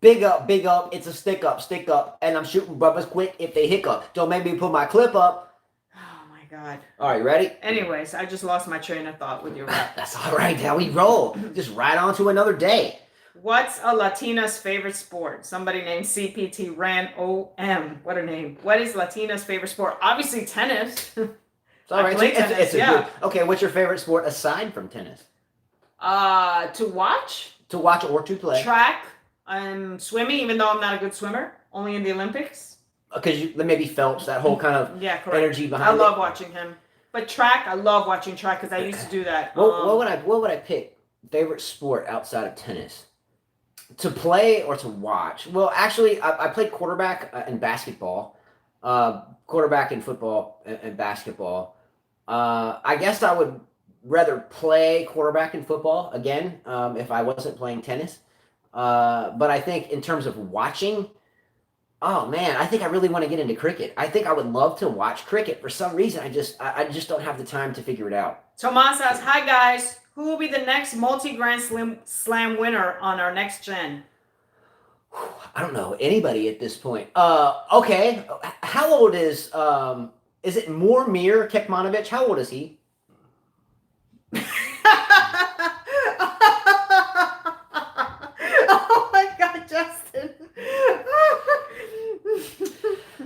Big up. It's a stick up. And I'm shooting brothers quick if they hiccup. Don't make me put my clip up. Oh, my God. All right, ready? Anyways, I just lost my train of thought with your rap. That's all right. How we roll. Just right on to another day. What's a Latina's favorite sport? Somebody named CPT Ran OM. What a name. What is Latina's favorite sport? Obviously tennis. It's all right. It's good. Okay, what's your favorite sport aside from tennis? To watch? To watch or to play? Track. Swimming, even though I'm not a good swimmer. Only in the Olympics. Because maybe Phelps, that whole kind of energy behind it. I love watching him. But track, I love watching track because I used to do that. What would I pick? Favorite sport outside of tennis? To play or to watch? Well, actually, I played quarterback in basketball. Quarterback in football and basketball. I guess I would rather play quarterback in football again if I wasn't playing tennis. But I think in terms of watching, oh man, I think I really want to get into cricket. I think I would love to watch cricket. For some reason, I just don't have the time to figure it out. Tomas asks, hi guys, who will be the next multi-Grand Slam winner on our next gen? I don't know anybody at this point. Okay, how old is it Mormir Kekmanovic? How old is he?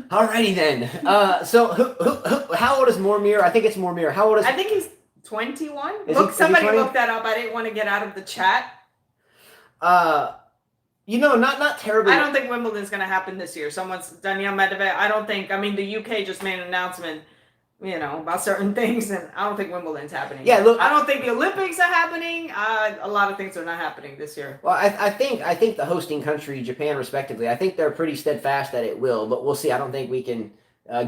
Alrighty then. So how old is Mormir? I think it's Mormir. How old is? I think he's 21. Look, somebody look that up. I didn't want to get out of the chat. Not terribly. I don't think Wimbledon's going to happen this year. Danielle Medvedev. I don't think. I mean, the UK just made an announcement, about certain things, and I don't think Wimbledon's happening. Yeah, look, I don't think the Olympics are happening. A lot of things are not happening this year. Well, I think the hosting country, Japan, respectively, I think they're pretty steadfast that it will, but we'll see. I don't think we can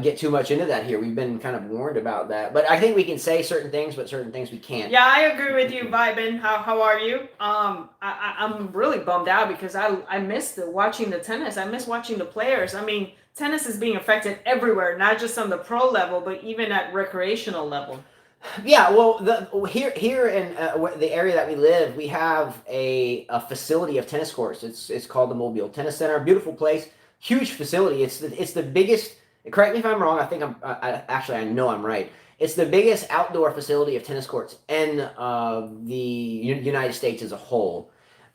get too much into that here. We've been kind of warned about that, but I think we can say certain things, but certain things we can't. Yeah, I agree with you, Vibin. How are you? I'm really bummed out because I miss watching the tennis. I miss watching the players. I mean, tennis is being affected everywhere, not just on the pro level, but even at recreational level. Yeah, well, here in the area that we live, we have a facility of tennis courts. It's called the Mobile Tennis Center. Beautiful place, huge facility. It's the biggest. Correct me if I'm wrong. I think I know I'm right. It's the biggest outdoor facility of tennis courts in the United States as a whole.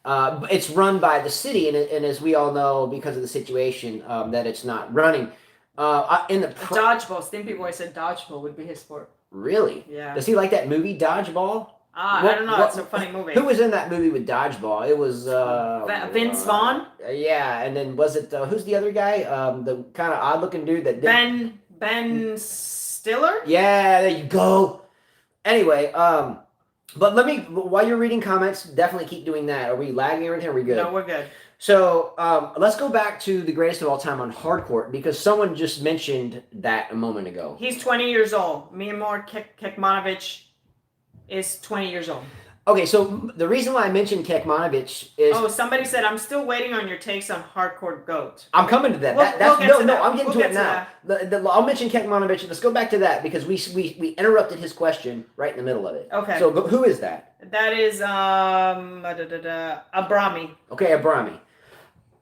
It's run by the city, and as we all know, because of the situation, that it's not running. Dodgeball. Stimpy Boy said dodgeball would be his sport. Really? Yeah. Does he like that movie Dodgeball? I don't know. It's a funny movie. Who was in that movie with Dodgeball? It was Vince Vaughn. Yeah, and then was it who's the other guy? The kind of odd looking dude that did Ben Stiller. Yeah, there you go. Anyway, but let me while you're reading comments, definitely keep doing that. Are we lagging or anything? Are we good? No, we're good. So let's go back to the greatest of all time on hardcourt because someone just mentioned that a moment ago. He's 20 years old. Miomir Kekmanovic is 20 years old. Okay, so the reason why I mentioned Kekmanovic is... Oh, somebody said, I'm still waiting on your takes on hardcourt GOAT. I'm coming to that. I'm getting to it now. I'll mention Kekmanovic. Let's go back to that because we interrupted his question right in the middle of it. Okay. So who is that? That is Abrami. Okay, Abrami.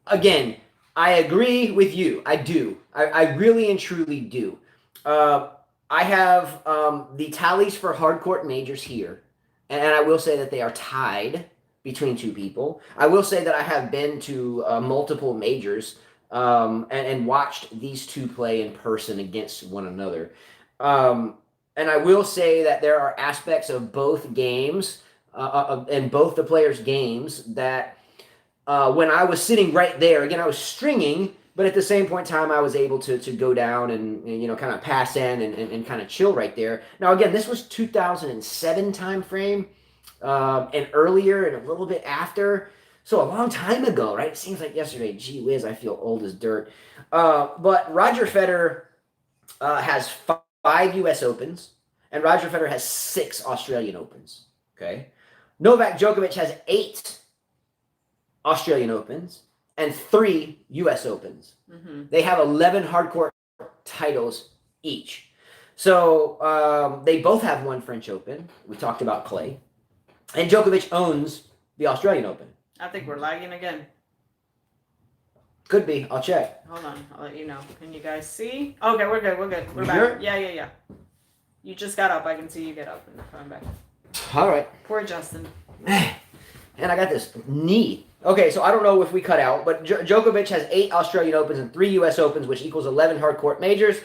Again, I agree with you. I do. I really and truly do. I have the tallies for hardcourt majors here. And I will say that they are tied between two people. I will say that I have been to multiple majors and watched these two play in person against one another. And I will say that there are aspects of both games and both the players' games that when I was sitting right there, again, I was stringing, but at the same point in time, I was able to go down and kind of pass in and kind of chill right there. Now, again, this was 2007 time frame, and earlier and a little bit after. So a long time ago, right? It seems like yesterday. Gee whiz, I feel old as dirt. But Roger Federer has 5 U.S. Opens, and Roger Federer has 6 Australian Opens. Okay, Novak Djokovic has 8 Australian Opens and 3 U.S. Opens. Mm-hmm. They have 11 hardcourt titles each. So they both have 1 French Open. We talked about clay. And Djokovic owns the Australian Open. I think we're lagging again. Could be. I'll check. Hold on. I'll let you know. Can you guys see? Okay, we're good. We're good. We're back. Sure? Yeah. You just got up. I can see you get up and come back. All right. Poor Justin. And I got this knee. Okay, so I don't know if we cut out, but Djokovic has 8 Australian Opens and 3 U.S. Opens, which equals 11 hardcourt majors.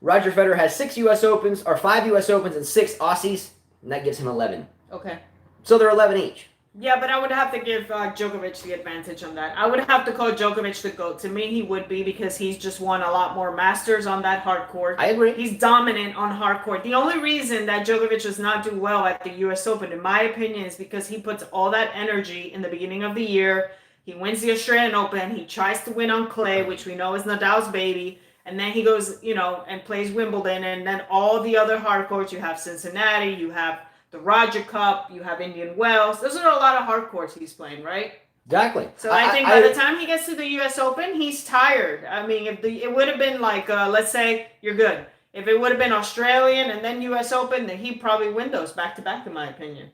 Roger Federer has 6 U.S. Opens, or 5 U.S. Opens and 6 Aussies, and that gives him 11. Okay. So they're 11 each. Yeah, but I would have to give Djokovic the advantage on that. I would have to call Djokovic the GOAT. To me, he would be because he's just won a lot more Masters on that hardcourt. I agree. He's dominant on hardcourt. The only reason that Djokovic does not do well at the U.S. Open, in my opinion, is because he puts all that energy in the beginning of the year. He wins the Australian Open. He tries to win on clay, which we know is Nadal's baby. And then he goes, and plays Wimbledon. And then all the other hardcourts, you have Cincinnati, you have the Roger Cup, you have Indian Wells. Those are a lot of hardcourts he's playing, right? Exactly. So I think by the time he gets to the U.S. Open, he's tired. I mean, it would have been like, let's say you're good. If it would have been Australian and then U.S. Open, then he'd probably win those back-to-back, in my opinion.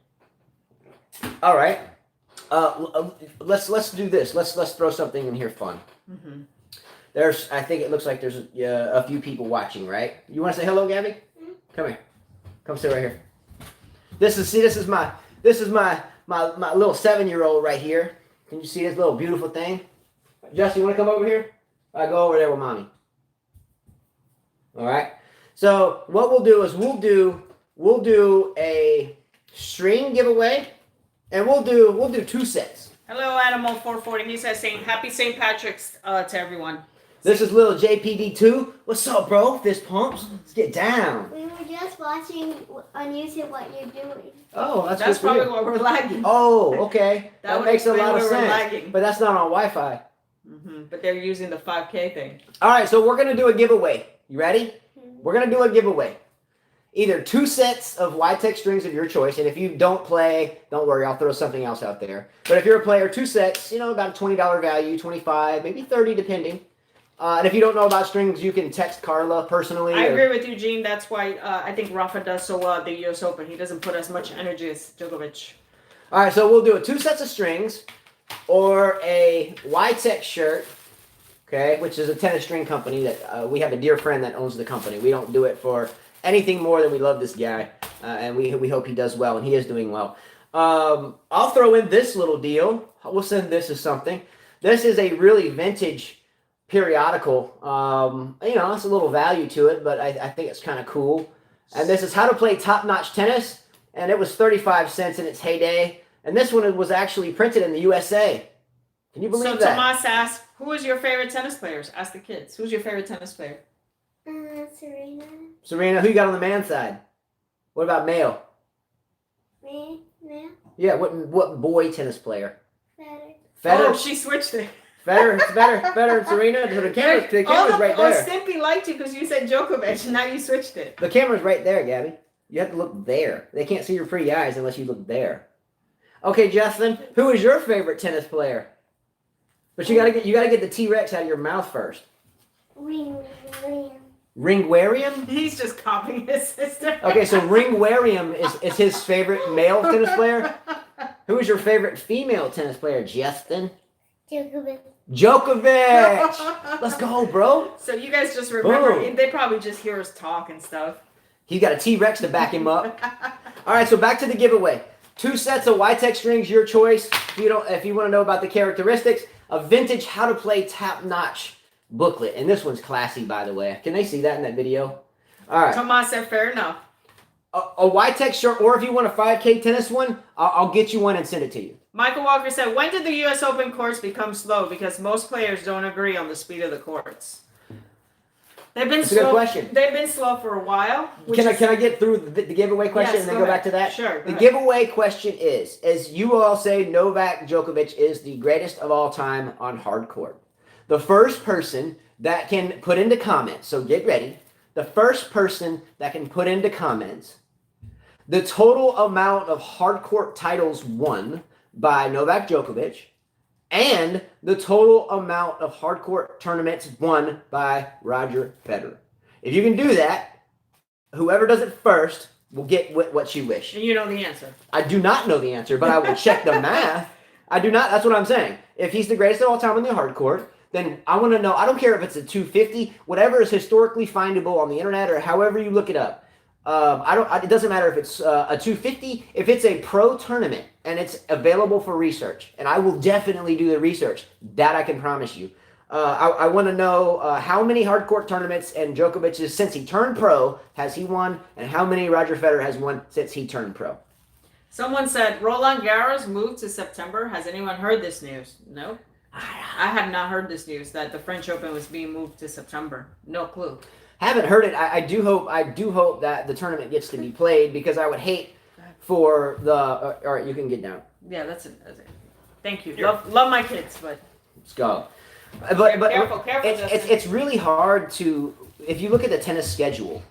All right. Let's do this. Let's throw something in here fun. Mm-hmm. I think it looks like there's a few people watching, right? You want to say hello, Gabby? Mm-hmm. Come here. Come sit right here. This is my little 7-year-old right here. Can you see this little beautiful thing? Justin, you want to come over here? I go over there with mommy. All right. So what we'll do is we'll do a string giveaway, and we'll do 2 sets. Hello, Animal 440. He says Happy St. Patrick's to everyone. This is little JPD2. What's up, bro? Fist pumps. Let's get down. We were just watching on YouTube what you're doing. Oh, that's probably why we're lagging. Oh, okay. That makes a lot of sense. Lagging. But that's not on Wi-Fi. Mm-hmm. But they're using the 5K thing. All right, so we're going to do a giveaway. You ready? Mm-hmm. We're going to do a giveaway. Either 2 sets of Y-Tech strings of your choice, and if you don't play, don't worry, I'll throw something else out there. But if you're a player, 2 sets, about a $20 value, $25, maybe $30 depending. And if you don't know about strings, you can text Carla personally. I agree with you, Gene. That's why I think Rafa does so well at the U.S. Open. He doesn't put as much energy as Djokovic. All right, so we'll do 2 sets of strings or a Y-Tech shirt, okay, which is a tennis string company that we have a dear friend that owns the company. We don't do it for anything more than we love this guy, and we hope he does well, and he is doing well. I'll throw in this little deal. We'll send this as something. This is a really vintage periodical. It's a little value to it, but I think it's kind of cool. And this is How to Play Top-Notch Tennis and it was 35 cents in its heyday. And this one was actually printed in the USA. Can you believe So that? Tomas asked, who is your favorite tennis players? Ask the kids. Who's your favorite tennis player? Serena. Serena, who you got on the man side? What about male? Me. Yeah. Yeah, what boy tennis player? Better. Oh, Federer. she switched it. Federer and Serena. So the camera's right there. Stimpy liked you because you said Djokovic, and now you switched it. The camera's right there, Gabby. You have to look there. They can't see your pretty eyes unless you look there. Okay, Justin, who is your favorite tennis player? But you gotta get the T-Rex out of your mouth first. Ringwarium? He's just copying his sister. Okay, so Ringwarium is his favorite male tennis player. Who is your favorite female tennis player, Justin? Djokovic! Let's go, bro. So you guys just remember, Boom. they probably just hear us talk and stuff. He's got a T-Rex to back him up. All right, so back to the giveaway. 2 sets of Y-Tech strings, your choice. If you want to know about the characteristics, a vintage how to play top-notch booklet. And this one's classy, by the way. Can they see that in that video? All right. Tomas said, fair enough. A Y-Tech shirt, or if you want a 5K tennis one, I'll get you one and send it to you. Michael Walker said, when did the U.S. Open courts become slow? Because most players don't agree on the speed of the courts. They've been That's slow. a good question. They've been slow for a while. Can I get through the giveaway question Yes, and then go go ahead. back to that? Sure. The giveaway question is, as you all say, Novak Djokovic is the greatest of all time on hard court. The first person that can put into comments, so get ready, the first person that can put into comments the total amount of hard court titles won by Novak Djokovic and the total amount of hard court tournaments won by Roger Federer. If you can do that, whoever does it first will get what you wish. And you know the answer. I do not know the answer, but I will check the math. I do not. That's what I'm saying. If he's the greatest of all time on the hard court, then I want to know. I don't care if it's a 250, whatever is historically findable on the internet or however you look it up. It doesn't matter if it's a 250. If it's a pro tournament and it's available for research, and I will definitely do the research. That I can promise you. I want to know how many hard court tournaments and Djokovic's since he turned pro has he won, and how many Roger Federer has won since he turned pro. Someone said Roland Garros moved to September. Has anyone heard this news? No. I have not heard this news that the French Open was being moved to September. No clue. Haven't heard it. I do hope that the tournament gets to be played because I would hate for the. All right, you can get down. Yeah, that's it. Thank you. Love my kids, but Let's go. But careful, it's really hard to, if you look at the tennis schedule,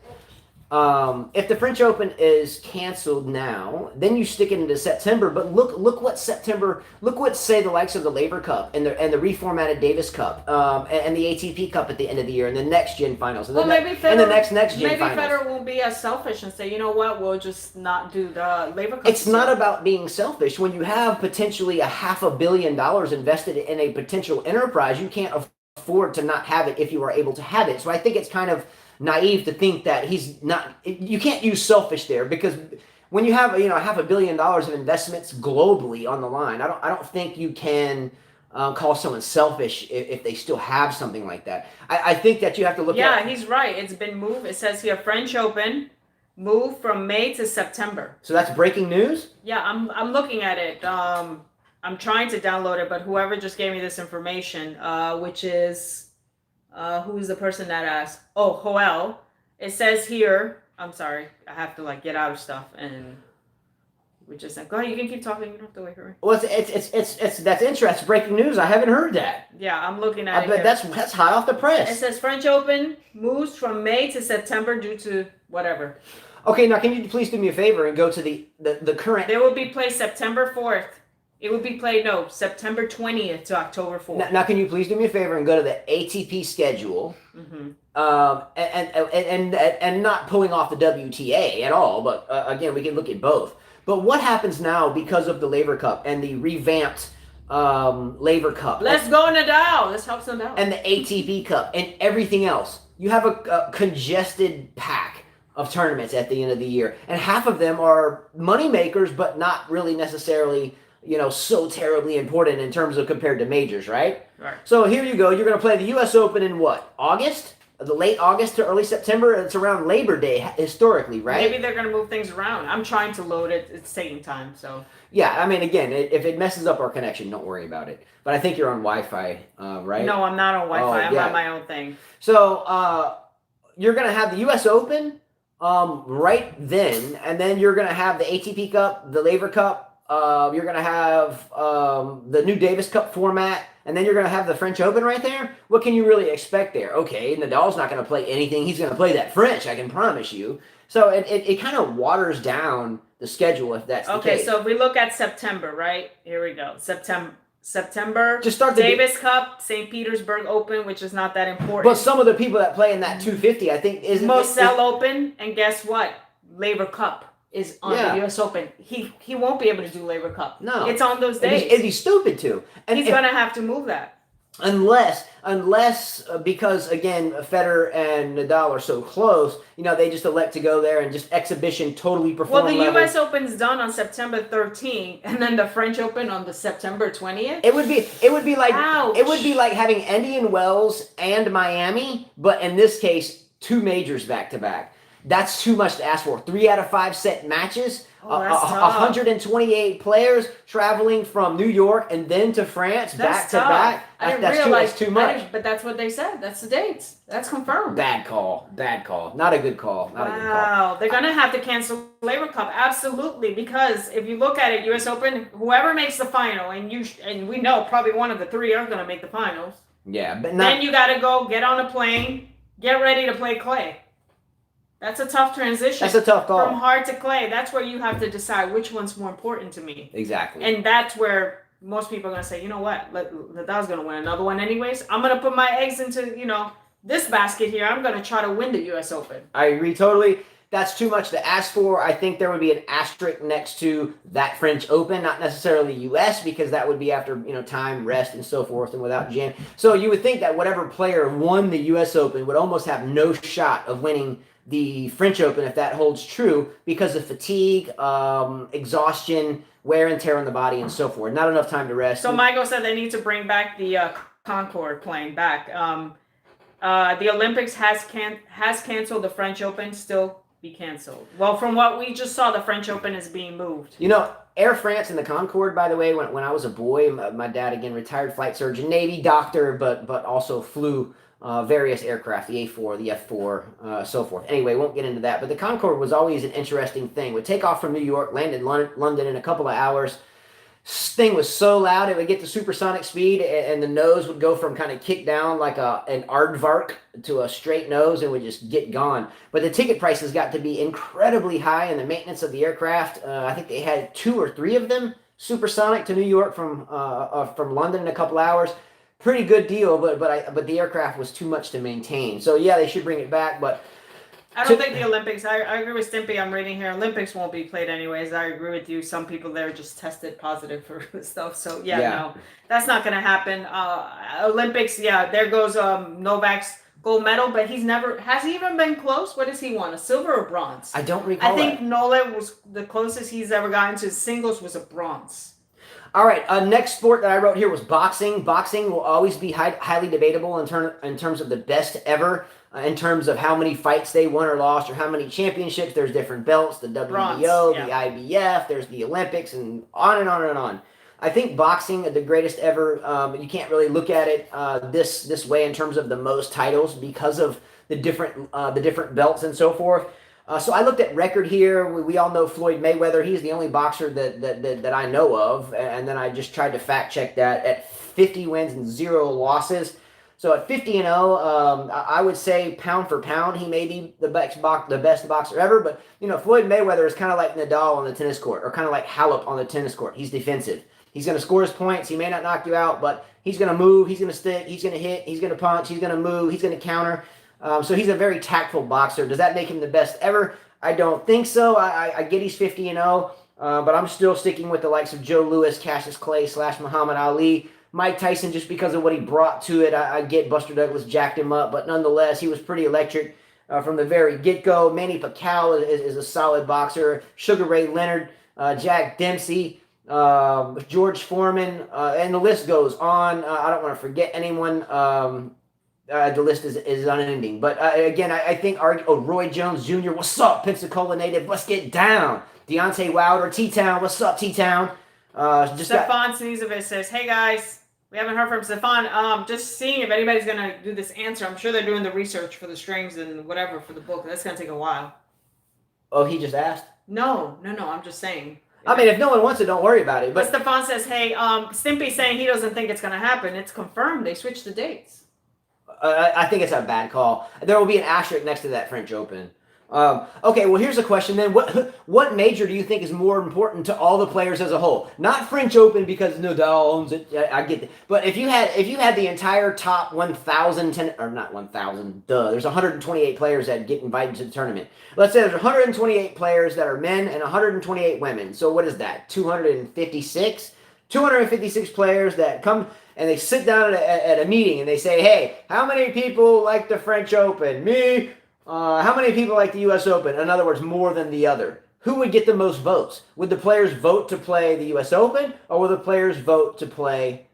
if the French Open is canceled now, then you stick it into September. But look what say the likes of the Laver Cup and the reformatted Davis Cup and the ATP Cup at the end of the year and the next gen finals and, maybe Federer, and the next gen maybe finals. Federer won't be as selfish and say, you know what, we'll just not do the Laver Cup. It's not about being selfish. When you have potentially $500 million invested in a potential enterprise, you can't afford to not have it if you are able to have it. So I think it's kind of naive to think that he's not. You can't use selfish there because when you have $500 million of investments globally on the line, I don't think you can call someone selfish if they still have something like that. I think that you have to look. Yeah, he's right. It's been moved. It says here French Open moved from May to September. So that's breaking news. Yeah, I'm looking at it. I'm trying to download it, but whoever just gave me this information, which is. Who's the person that asked? Oh, Joel. It says here. I'm sorry. I have to get out of stuff and we just go ahead. You can keep talking. You don't have to wait for me. Well, it's that's interesting. Breaking news. I haven't heard that. Yeah, I'm looking at it. But that's hot off the press. It says French Open moves from May to September due to whatever. Okay, now can you please do me a favor and go to the current? They will be played September 4th. It would be played, September 20th to October 4th. Now, can you please do me a favor and go to the ATP schedule, and not pulling off the WTA at all, but again, we can look at both. But what happens now because of the Laver Cup and the revamped Laver Cup? Let's go Nadal. Let's help Nadal. And the ATP Cup and everything else. You have a congested pack of tournaments at the end of the year, and half of them are money makers, but not really necessarily so terribly important in terms of compared to majors, right? Right. So here you go. You're going to play the U.S. Open in what? August? the late August to early September. It's around Labor Day historically, right? Maybe they're going to move things around. I'm trying to load it. It's taking time. So Yeah, I mean, again, if it messes up our connection, don't worry about it. But I think you're on Wi-Fi, right? no, I'm not on Wi-Fi. I'm yeah. on my own thing. So you're going to have the U.S. Open right then, and then you're going to have the ATP Cup, the Laver Cup. You're going to have the new Davis Cup format, and then you're going to have the French Open right there. What can you really expect there? Okay, Nadal's not going to play anything. He's going to play that French, I can promise you. So it kind of waters down the schedule if that's the case. Okay, so if we look at September, right? Here we go. September. Just start Davis Cup, St. Petersburg Open, which is not that important. But some of the people that play in that 250, I think, Moselle Open, and guess what? Laver Cup is on the U.S. Open. He won't be able to do Laver Cup. No, it's on those days. It'd be stupid to. And he's gonna have to move that. Unless because again Federer and Nadal are so close, they just elect to go there and just exhibition totally perform. Well, the U.S. Open's done on September 13th, and then the French Open on the September 20th. It would be like Ouch. It would be like having Indian Wells and Miami, but in this case, 2 majors back to back. That's too much to ask for. 3 out of 5 set matches. Oh, that's tough. 128 players traveling from New York and then to France back to back. That's too much. But that's what they said. That's the dates. That's confirmed. Bad call. Not a good call. Wow. They're going to have to cancel Laver Cup. Absolutely. Because if you look at it, U.S. Open, whoever makes the final, and we know probably one of the 3 are going to make the finals. Yeah. But then you got to go get on a plane, get ready to play clay. That's a tough transition. That's a tough call. From hard to clay, that's where you have to decide which one's more important to me. Exactly. And that's where most people are going to say, you know what, Nadal's going to win another one anyways. I'm going to put my eggs into, this basket here. I'm going to try to win the U.S. Open. I agree totally. That's too much to ask for. I think there would be an asterisk next to that French Open, not necessarily U.S., because that would be after, time, rest, and so forth, and without jam. So you would think that whatever player won the U.S. Open would almost have no shot of winning the French Open if that holds true because of fatigue, exhaustion, wear and tear on the body, and so forth. Not enough time to rest. So Michael said they need to bring back the Concord playing back. The Olympics has canceled the French Open, still be canceled. Well, from what we just saw, the French Open is being moved. Air France and the Concorde, by the way, when I was a boy, my dad, again, retired flight surgeon, Navy doctor, but also flew various aircraft, the A4, the F4, so forth. Anyway, won't get into that. But the Concorde was always an interesting thing. Would take off from New York, land in London in a couple of hours. Thing was so loud, it would get to supersonic speed, and the nose would go from kind of kick down like an aardvark to a straight nose and would just get gone. But the ticket prices got to be incredibly high, and the maintenance of the aircraft, I think they had 2 or 3 of them supersonic to New York from London in a couple hours. Pretty good deal, but the aircraft was too much to maintain. So yeah, they should bring it back, but I don't think the Olympics. I agree with Stimpy. I'm reading here. Olympics won't be played anyways. I agree with you. Some people there just tested positive for stuff. So no, that's not going to happen. Olympics, there goes Novak's gold medal, but has he even been close? What does he want? A silver or bronze? I don't recall. I think Nola was the closest he's ever gotten to singles was a bronze. All right, next sport that I wrote here was boxing. Boxing will always be highly debatable in terms of the best ever, in terms of how many fights they won or lost, or how many championships. There's different belts, the WBO, the IBF, there's the Olympics, and on and on and on. I think boxing, the greatest ever, you can't really look at it this way in terms of the most titles because of the different belts and so forth. So I looked at record here. We all know Floyd Mayweather. He's the only boxer that I know of. And then I just tried to fact check that at 50 wins and 0 losses. So at 50-0, I would say pound for pound, he may be the best boxer ever. But, Floyd Mayweather is kind of like Nadal on the tennis court, or kind of like Halep on the tennis court. He's defensive. He's going to score his points. He may not knock you out, but he's going to move. He's going to stick. He's going to hit. He's going to punch. He's going to move. He's going to counter. So he's a very tactful boxer. Does that make him the best ever? I don't think so. I get he's 50-0, but I'm still sticking with the likes of Joe Louis, Cassius Clay / Muhammad Ali, Mike Tyson, just because of what he brought to it. I get Buster Douglas jacked him up, but nonetheless, he was pretty electric from the very get-go. Manny Pacquiao is a solid boxer. Sugar Ray Leonard, Jack Dempsey, George Foreman, and the list goes on. I don't want to forget anyone. The list is unending. But again, I think Roy Jones Jr., what's up? Pensacola native, let's get down. Deontay Wilder, T-Town, what's up, T-Town? Stefan Sneezovic says, hey guys, we haven't heard from Stefan. Just seeing if anybody's going to do this answer. I'm sure they're doing the research for the strings and whatever for the book. That's going to take a while. Oh, he just asked? No, I'm just saying. I mean, if no one wants it, don't worry about it. But Stefan says, hey, Stimpy's saying he doesn't think it's going to happen. It's confirmed. They switched the dates. I think it's a bad call. There will be an asterisk next to that French Open. Okay, well, here's a question then. What major do you think is more important to all the players as a whole? Not French Open because Nadal owns it. I get it. But if you had the entire top 1,000, or not 1,000, there's 128 players that get invited to the tournament. Let's say there's 128 players that are men and 128 women. So what is that? 256? 256 players that come and they sit down at a meeting and they say, hey, how many people like the French Open? Me. How many people like the U.S. Open? In other words, more than the other. Who would get the most votes? Would the players vote to play the U.S. Open, or will the players vote to play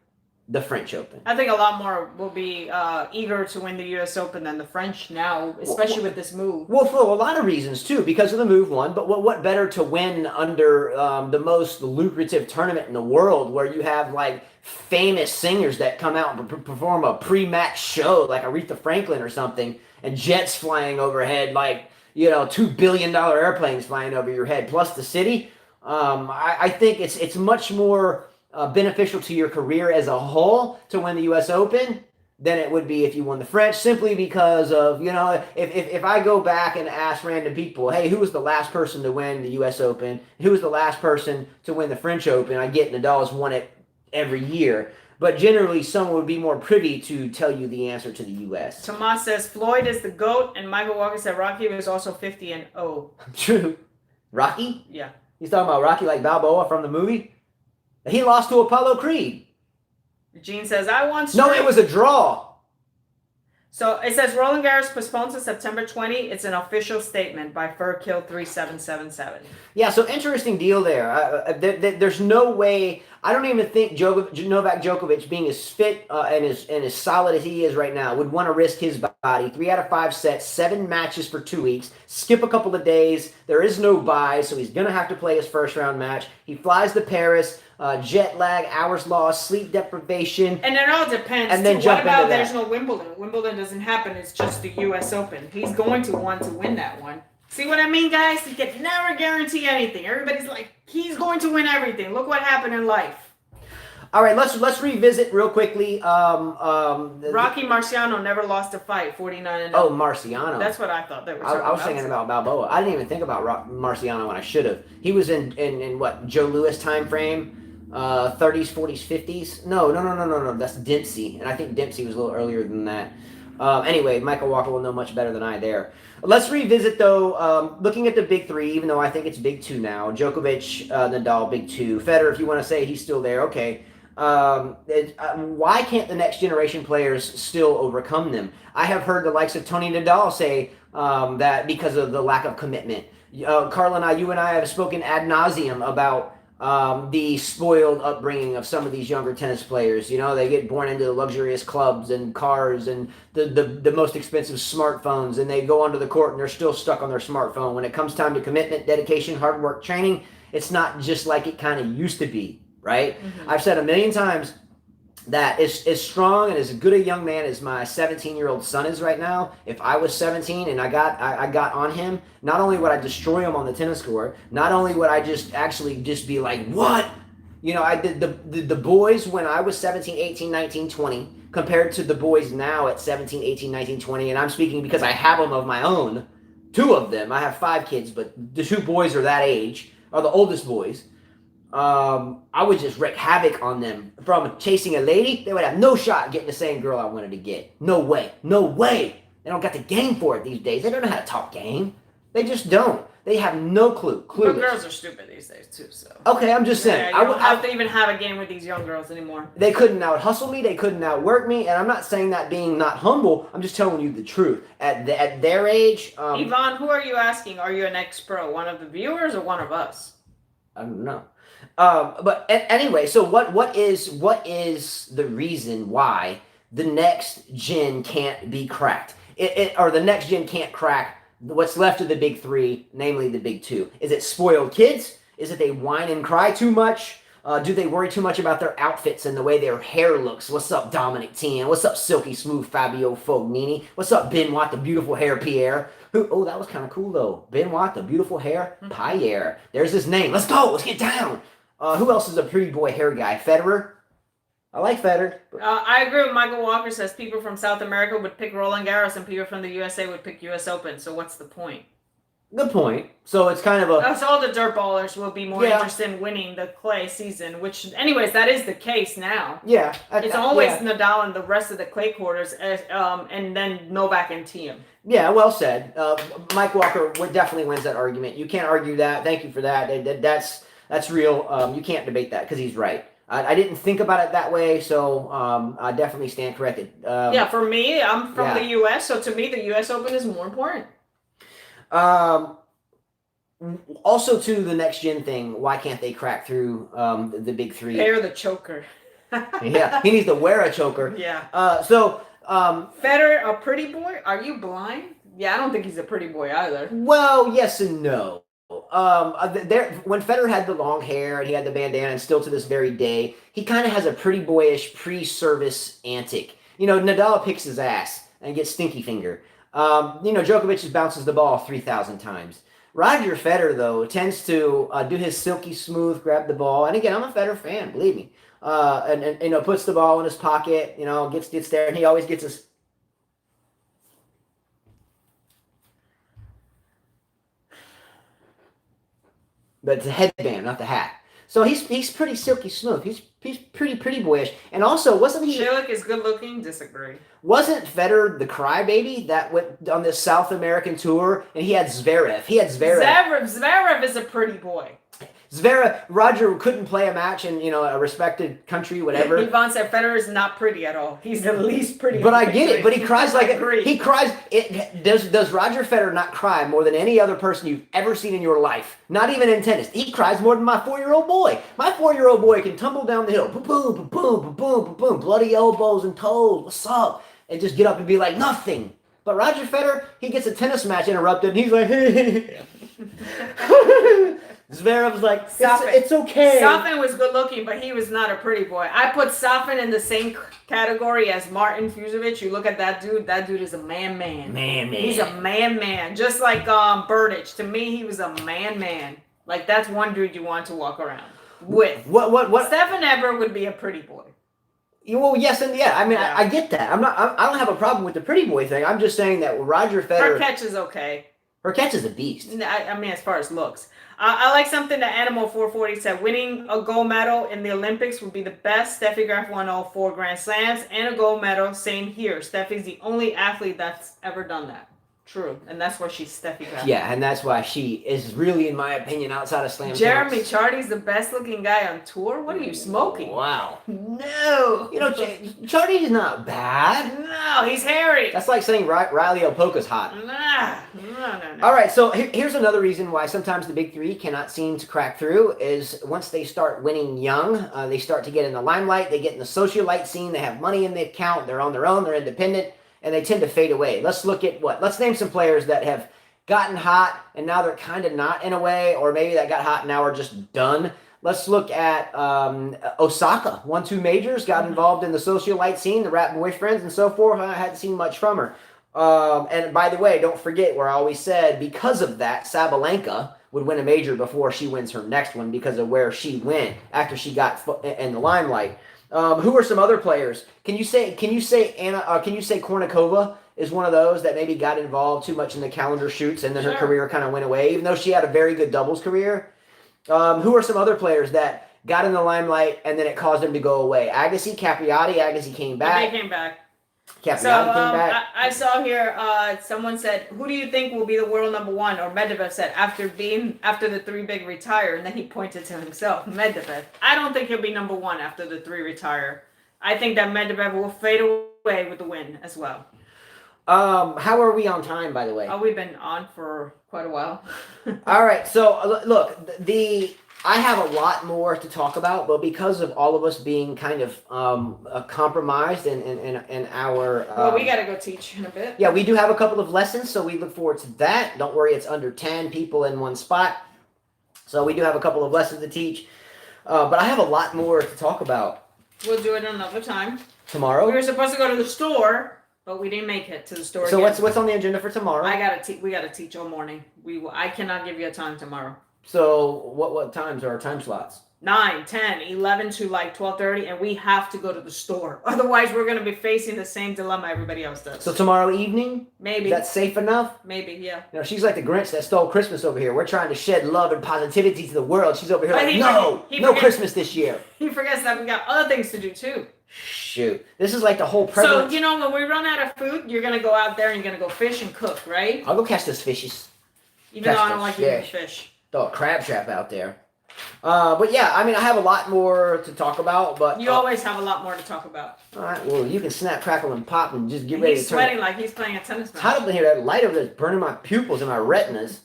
the French Open? I think a lot more will be eager to win the U.S. Open than the French now, especially with this move. Well, for a lot of reasons, too, because of the move, one. But what better to win under the most lucrative tournament in the world, where you have, like, famous singers that come out and perform a pre-match show, like Aretha Franklin or something, and jets flying overhead, like, $2 billion airplanes flying over your head, plus the city. I think it's much more beneficial to your career as a whole to win the U.S. Open than it would be if you won the French, simply because of, if I go back and ask random people, hey, who was the last person to win the U.S. Open? Who was the last person to win the French Open? I get Nadal has won it every year. But generally, someone would be more privy to tell you the answer to the U.S. Tomas says Floyd is the GOAT, and Michael Walker said Rocky was also 50-0. True. Rocky? Yeah. He's talking about Rocky like Balboa from the movie? He lost to Apollo Creed. Gene says, I want No, it was a draw. So it says Roland Garros postponed to September 20. It's an official statement by Furkill3777. Yeah, so interesting deal there. There's no way. I don't even think Novak Djokovic, being as fit and as solid as he is right now, would want to risk his body. 3 out of 5 sets, 7 matches for 2 weeks, skip a couple of days. There is no bye, so he's going to have to play his first round match. He flies to Paris, jet lag, hours lost, sleep deprivation. And it all depends. And then too. jump What about into that. there's no Wimbledon? Wimbledon doesn't happen. It's just the U.S. Open. He's going to want to win that one. See what I mean, guys? You can never guarantee anything. Everybody's like, he's going to win everything. Look what happened in life. All right, let's revisit real quickly. Rocky Marciano never lost a fight, 49-0. Oh, Marciano. That's what I thought. I was thinking about Balboa. I didn't even think about Marciano when I should have. He was in what, Joe Louis time frame, 30s, 40s, 50s. No. That's Dempsey, and I think Dempsey was a little earlier than that. Anyway, Michael Walker will know much better than I there. Let's revisit, though, looking at the big three, even though I think it's big two now. Djokovic, Nadal, big two. Federer, if you want to say he's still there, okay. Why can't the next generation players still overcome them? I have heard the likes of Tony Nadal say that because of the lack of commitment. Carla and you and I have spoken ad nauseum about the spoiled upbringing of some of these younger tennis players. They get born into luxurious clubs and cars and the most expensive smartphones, and they go onto the court and they're still stuck on their smartphone. When it comes time to commitment, dedication, hard work, training, it's not just like it kind of used to be, right? Mm-hmm. I've said a million times that as strong and as good a young man as my 17-year-old son is right now, if I was 17 and I got on him, not only would I destroy him on the tennis court, not only would I just be like, what? I did the boys when I was 17, 18, 19, 20, compared to the boys now at 17, 18, 19, 20, and I'm speaking because I have them of my own, 2 of them. I have 5 kids, but the 2 boys are that age, are the oldest boys. I would just wreak havoc on them. From chasing a lady, they would have no shot getting the same girl I wanted to get. No way. They don't got the game for it these days. They don't know how to talk game. They just don't. They have no clue. But girls are stupid these days too. So okay, I'm just saying. I don't have to even have a game with these young girls anymore. They couldn't out hustle me. They couldn't outwork me. And I'm not saying that being not humble. I'm just telling you the truth. At their age, Yvonne, who are you asking? Are you an ex-pro? One of the viewers or one of us? I don't know. But anyway, so what is the reason why the next gen can't be cracked. Or the next gen can't crack what's left of the big three, namely the big two. Is it spoiled kids? Is it they whine and cry too much? Do they worry too much about their outfits and the way their hair looks? What's up, Dominic Thiem? What's up, Silky Smooth Fabio Fognini? What's up, Benoit, the beautiful hair Pierre? Oh, that was kind of cool, though. Benoit, the beautiful hair Pierre. There's his name. Let's go. Let's get down. Who else is a pretty boy hair guy? Federer? I like Federer. I agree with Michael Walker. Says people from South America would pick Roland Garros and people from the USA would pick US Open. So what's the point? Good point. So it's kind of a... So all the dirt ballers will be more interested in winning the clay season, which, anyways, that is the case now. Yeah. It's always Nadal and the rest of the clay quarters, and then Novak and Thiem. Yeah, well said. Mike Walker definitely wins that argument. You can't argue that. Thank you for that. That's real. You can't debate that because he's right. I didn't think about it that way, so I definitely stand corrected. For me, I'm from the U.S., so to me, the U.S. Open is more important. Also, to the next gen thing, why can't they crack through the big three? Pair the choker. Yeah, he needs to wear a choker. Yeah. Federer, a pretty boy? Are you blind? Yeah, I don't think he's a pretty boy either. Well, yes and no. When Federer had the long hair and he had the bandana, and still to this very day, he kind of has a pretty boyish pre-service antic. Nadal picks his ass and gets stinky finger. Djokovic just bounces the ball 3,000 times. Roger Federer, though, tends to do his silky smooth, grab the ball. And again, I'm a Federer fan, believe me. And puts the ball in his pocket, gets there, and he always gets his... But it's a headband, not the hat. So he's pretty silky smooth. He's pretty boyish. And also, wasn't he... Shillick is good looking? Disagree. Wasn't Federer the crybaby that went on this South American tour? And he had Zverev. Zverev is a pretty boy. Roger couldn't play a match in, a respected country, whatever. Yvonne said Federer is not pretty at all. He's the least pretty. But I get it. But he cries like he cries. Does Roger Federer not cry more than any other person you've ever seen in your life? Not even in tennis. He cries more than my 4-year-old boy. My 4-year-old boy can tumble down the hill, boom, boom, boom, boom, boom, bloody elbows and toes. What's up? And just get up and be like nothing. But Roger Federer, he gets a tennis match interrupted, and he's like, Zverev's like, it's okay. Safin was good looking, but he was not a pretty boy. I put Safin in the same category as Martin Fucsovics. You look at that dude is a man. Man. He's a man. Just like Berdych. To me, he was a man. Like, that's one dude you want to walk around with. What? Stefan Edberg would be a pretty boy. Well, yes and yeah. I mean, I get that. I don't have a problem with the pretty boy thing. I'm just saying that Roger Federer... Her catch is okay. Her catch is a beast. I mean, as far as looks. I like something that Animal 440 said. Winning a gold medal in the Olympics would be the best. Steffi Graf won all 4 Grand Slams and a gold medal. Same here. Steffi's the only athlete that's ever done that. True. And that's why she's Steffi Graf. Yeah, and that's why she is really, in my opinion, outside of slam. Jeremy Chardy's the best looking guy on tour? What are you smoking? Wow. No. Chardy is not bad. No, he's hairy. That's like saying Riley Opoka's hot. No. All right, so here's another reason why sometimes the big three cannot seem to crack through is once they start winning young, they start to get in the limelight, they get in the socialite scene, they have money in the account, they're on their own, they're independent, and they tend to fade away. Let's look at let's name some players that have gotten hot and now they're kind of not in a way, or maybe that got hot and now are just done. Let's look at Osaka. Won 2 majors, got involved in the socialite scene, the rap boyfriends and so forth. I hadn't seen much from her. And by the way, don't forget where I always said because of that, Sabalenka would win a major before she wins her next one because of where she went after she got in the limelight. Who are some other players? Can you say Kornikova is one of those that maybe got involved too much in the calendar shoots and then her career kind of went away, even though she had a very good doubles career? Who are some other players that got in the limelight and then it caused them to go away? Agassi, Capriati. Agassi came back. They came back. Capriati came back. I saw here someone said, who do you think will be the world number 1? Or Medvedev said, after the 3 big retire, and then he pointed to himself, Medvedev. I don't think he'll be number 1 after the 3 retire. I think that Medvedev will fade away with the win as well. How are we on time, by the way? We've been on for quite a while. All right, so look, I have a lot more to talk about, but because of all of us being kind of compromised in our Well, we gotta go teach in a bit. yeah, we do have a couple of lessons, so we look forward to that. Don't worry, it's under 10 people in one spot, so we do have a couple of lessons to teach. But I have a lot more to talk about We'll do it another time. tomorrow. We were supposed to go to the store, but we didn't make it to the store. So again. what's on the agenda for tomorrow? We gotta teach all morning. I cannot give you a time tomorrow. So what times are our time slots? 9, 10, 11 to like 12:30, and we have to go to the store. Otherwise, we're gonna be facing the same dilemma everybody else does. So tomorrow evening? Maybe. Is that safe enough? Maybe, yeah. You know, she's like the Grinch that stole Christmas over here. We're trying to shed love and positivity to the world. She's over here But like, he no forgets- Christmas this year. He forgets that we got other things to do too. Shoot. This is like the whole So, prevalence. you know, when we run out of food, you're gonna go out there and you're gonna go fish and cook, right? I'll go catch those fishes. Even though I don't Catch like the eating fish. fish. Throw a crab trap out there. But yeah, I mean, I have a lot more to talk about, but You always have a lot more to talk about. all right, well, you can snap, crackle, and pop, and just get And ready he's to turn. sweating like he's playing a tennis It's match. hot up in here. That light over there is burning my pupils and my retinas.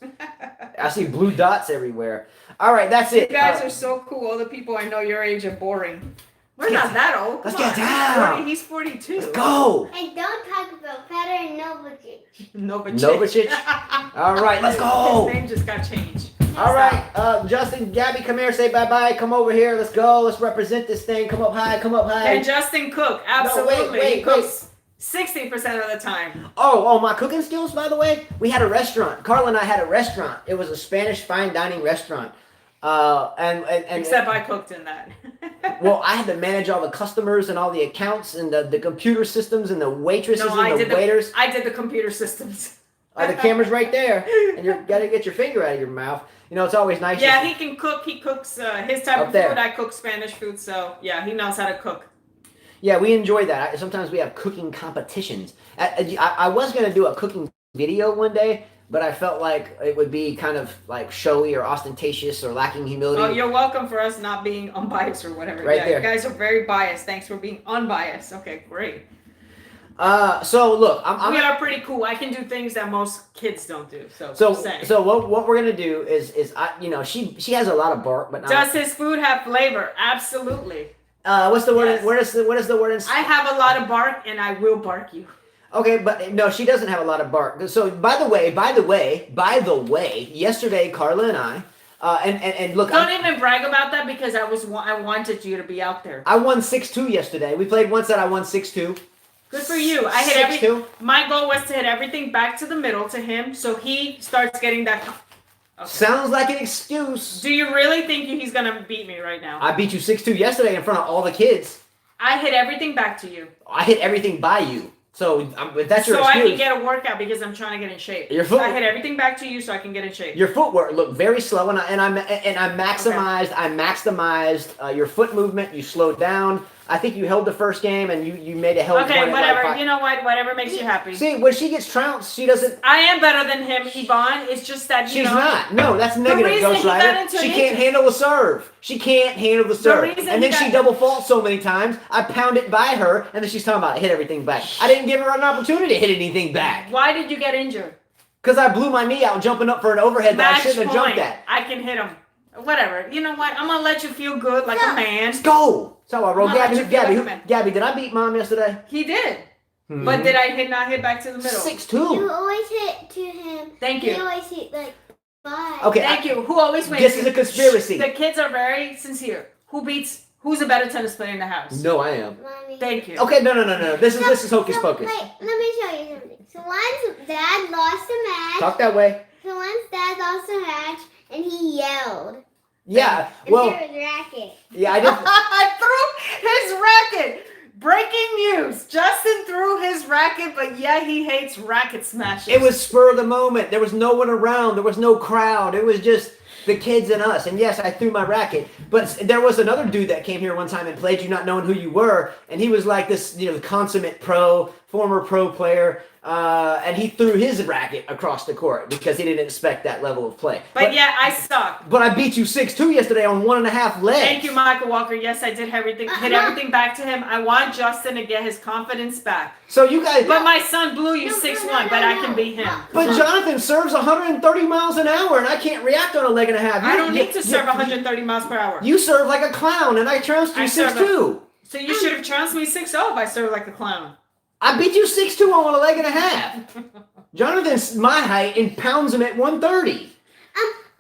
I see blue dots everywhere. All right, that's You it. guys are so cool. All the people I know your age are boring. We're Let's not that old. let's Come get on. down. He's 42. Let's go. And don't talk about Federer and Novak. Novak. All right, let's go. His name just got changed. All right, Justin, Gabby, come here, say bye-bye. Come over here. Let's go. Let's represent this thing. Come up high. Come up high. And Justin Cook, absolutely. wait, He cooks 60% of the time. Oh, my cooking skills, by the way. We had a restaurant. Carla and I had a restaurant. It was a Spanish fine dining restaurant. And Except I cooked in that. well, I had to manage all the customers and all the accounts and the computer systems and the waitresses and the waiters. I did the computer systems. The camera's right there, and you got to get your finger out of your mouth. You know, it's always nice. Yeah, he can cook. He cooks his type Up of there. food. I cook Spanish food, so yeah, he knows how to cook. Yeah, we enjoy that. Sometimes we have cooking competitions. I was going to do a cooking video one day, but I felt like it would be kind of like showy or ostentatious or lacking humility. Oh, you're welcome for us not being unbiased or whatever. Right yeah, there. You guys are very biased. Thanks for being unbiased. Okay, great. So look, We are pretty cool. I can do things that most kids don't do. So just saying. So what we're gonna do is she has a lot of bark, but not. Does his food have flavor? Absolutely. What's the word? Yes. What is the word? I have a lot of bark, and I will bark you. Okay, but no, she doesn't have a lot of bark. So by the way, yesterday Carla and I, and look, Don't even brag about that because I wanted you to be out there. I won 6-2 yesterday. We played one set. I won 6-2. Good for you. I hit 6-2. My goal was to hit everything back to the middle to him, so he starts getting that. Okay. Sounds like an excuse. Do you really think he's gonna beat me right now? I beat you 6-2 yesterday in front of all the kids. I hit everything back to you. I hit everything by you. So if that's your So I excuse. can get a workout because I'm trying to get in shape. Your foot- I hit everything back to you so I can get in shape. Your footwork looked very slow, and I maximized your foot movement. You slowed down. I think you held the first game, and you made a hell of Okay, one at whatever. like 5. You know what? Whatever makes you happy. See, when she gets trounced, she doesn't. I am better than him, Yvonne. It's just that She's not. No, that's negative, reason Ghost he got Rider. into She an can't injury- handle the serve. She can't handle the serve. reason And he then she got- double faults so many times. I pound it by her, and then she's talking about hit everything back. I didn't give her an opportunity to hit anything back Why did you get injured? because I blew my knee out jumping up for an overhead that I Match shouldn't have jumped point. at. I can hit him. Whatever. You know what? I'm gonna let you feel good like a man. Let's go. So I rolled. Come on, let you feel like a Gabby, man. Gabby, did I beat Mom yesterday? He did. But did I not hit back to the middle? 6-2. You always hit to him. Thank You you. always hit like 5. Okay. Thank you. Who always wins? This is a conspiracy. The kids are very sincere. Who's a better tennis player in the house? No, I am. Mommy. Thank you. Okay, no. This is hocus pocus. Wait, let me show you something. So once Dad lost a match, Talk that way. and he yelled. Yeah. And Well, threw his racket. yeah, I did. I threw his racket. Breaking news. Justin threw his racket, but yeah, he hates racket smashes. It was spur of the moment. There was no one around. There was no crowd. It was just the kids and us. And yes, I threw my racket. But there was another dude that came here one time and played you not knowing who you were. And he was like this, consummate pro, former pro player, and he threw his racket across the court because he didn't expect that level of play. But yeah, I suck. But I beat you 6-2 yesterday on 1.5 legs. Thank you, Michael Walker. Yes, I did everything, hit everything back to him. I want Justin to get his confidence back. So you guys. But my son blew you 6-1, but I can beat him. But Jonathan serves 130 miles an hour, and I can't react on a leg and a half. I don't need to serve 130 miles per hour. You serve like a clown, and I trounced you 6-2. So you should have trounced me 6-0 if I served like a clown. I beat you 6-2 on a leg and a half. Jonathan's my height and pounds him at 130. He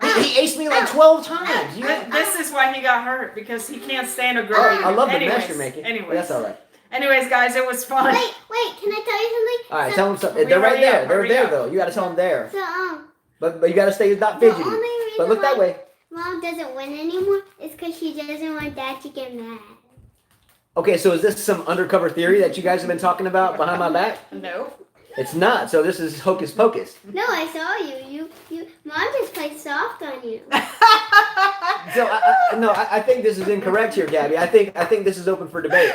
aced me like 12 times. This is why he got hurt, because he can't stand a girl. I love the mess you're making. Anyways. That's all right. Anyways, guys, it was fun. Wait, can I tell you something? All right, tell them something. They're right there. They're there, though. You got to tell them there. So, But you got to stay not the fidgety. only reason But look that why way. Mom doesn't win anymore is because she doesn't want Dad to get mad. Okay, so is this some undercover theory that you guys have been talking about behind my back? No. It's not. So this is hocus pocus. No, I saw you. Mom just played soft on you. So I think this is incorrect here, Gabby. I think this is open for debate.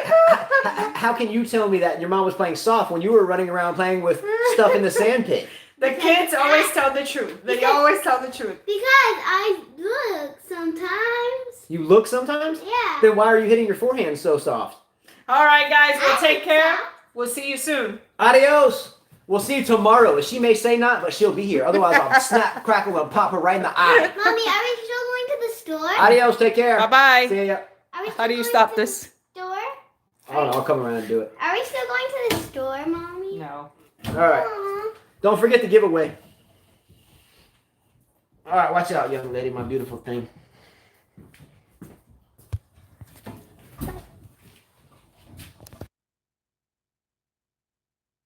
How can you tell me that your mom was playing soft when you were running around playing with stuff in the sand pit? The kids always tell the truth. They always tell the truth. Because I look sometimes. You look sometimes? Yeah. Then why are you hitting your forehand so soft? All right, guys. Well, take care. soft. We'll see you soon. Adios. We'll see you tomorrow. She may say not, but she'll be here. Otherwise, I'll snap, crackle, and pop her right in the eye. Mommy, are we still going to the store? Adios. Take care. Bye-bye. See ya. Are we still How do you going stop to this? The store? I don't know. I'll come around and do it. Are we still going to the store, Mommy? No. All right. Aw. Don't forget the giveaway. All right. Watch out, young lady. My beautiful thing.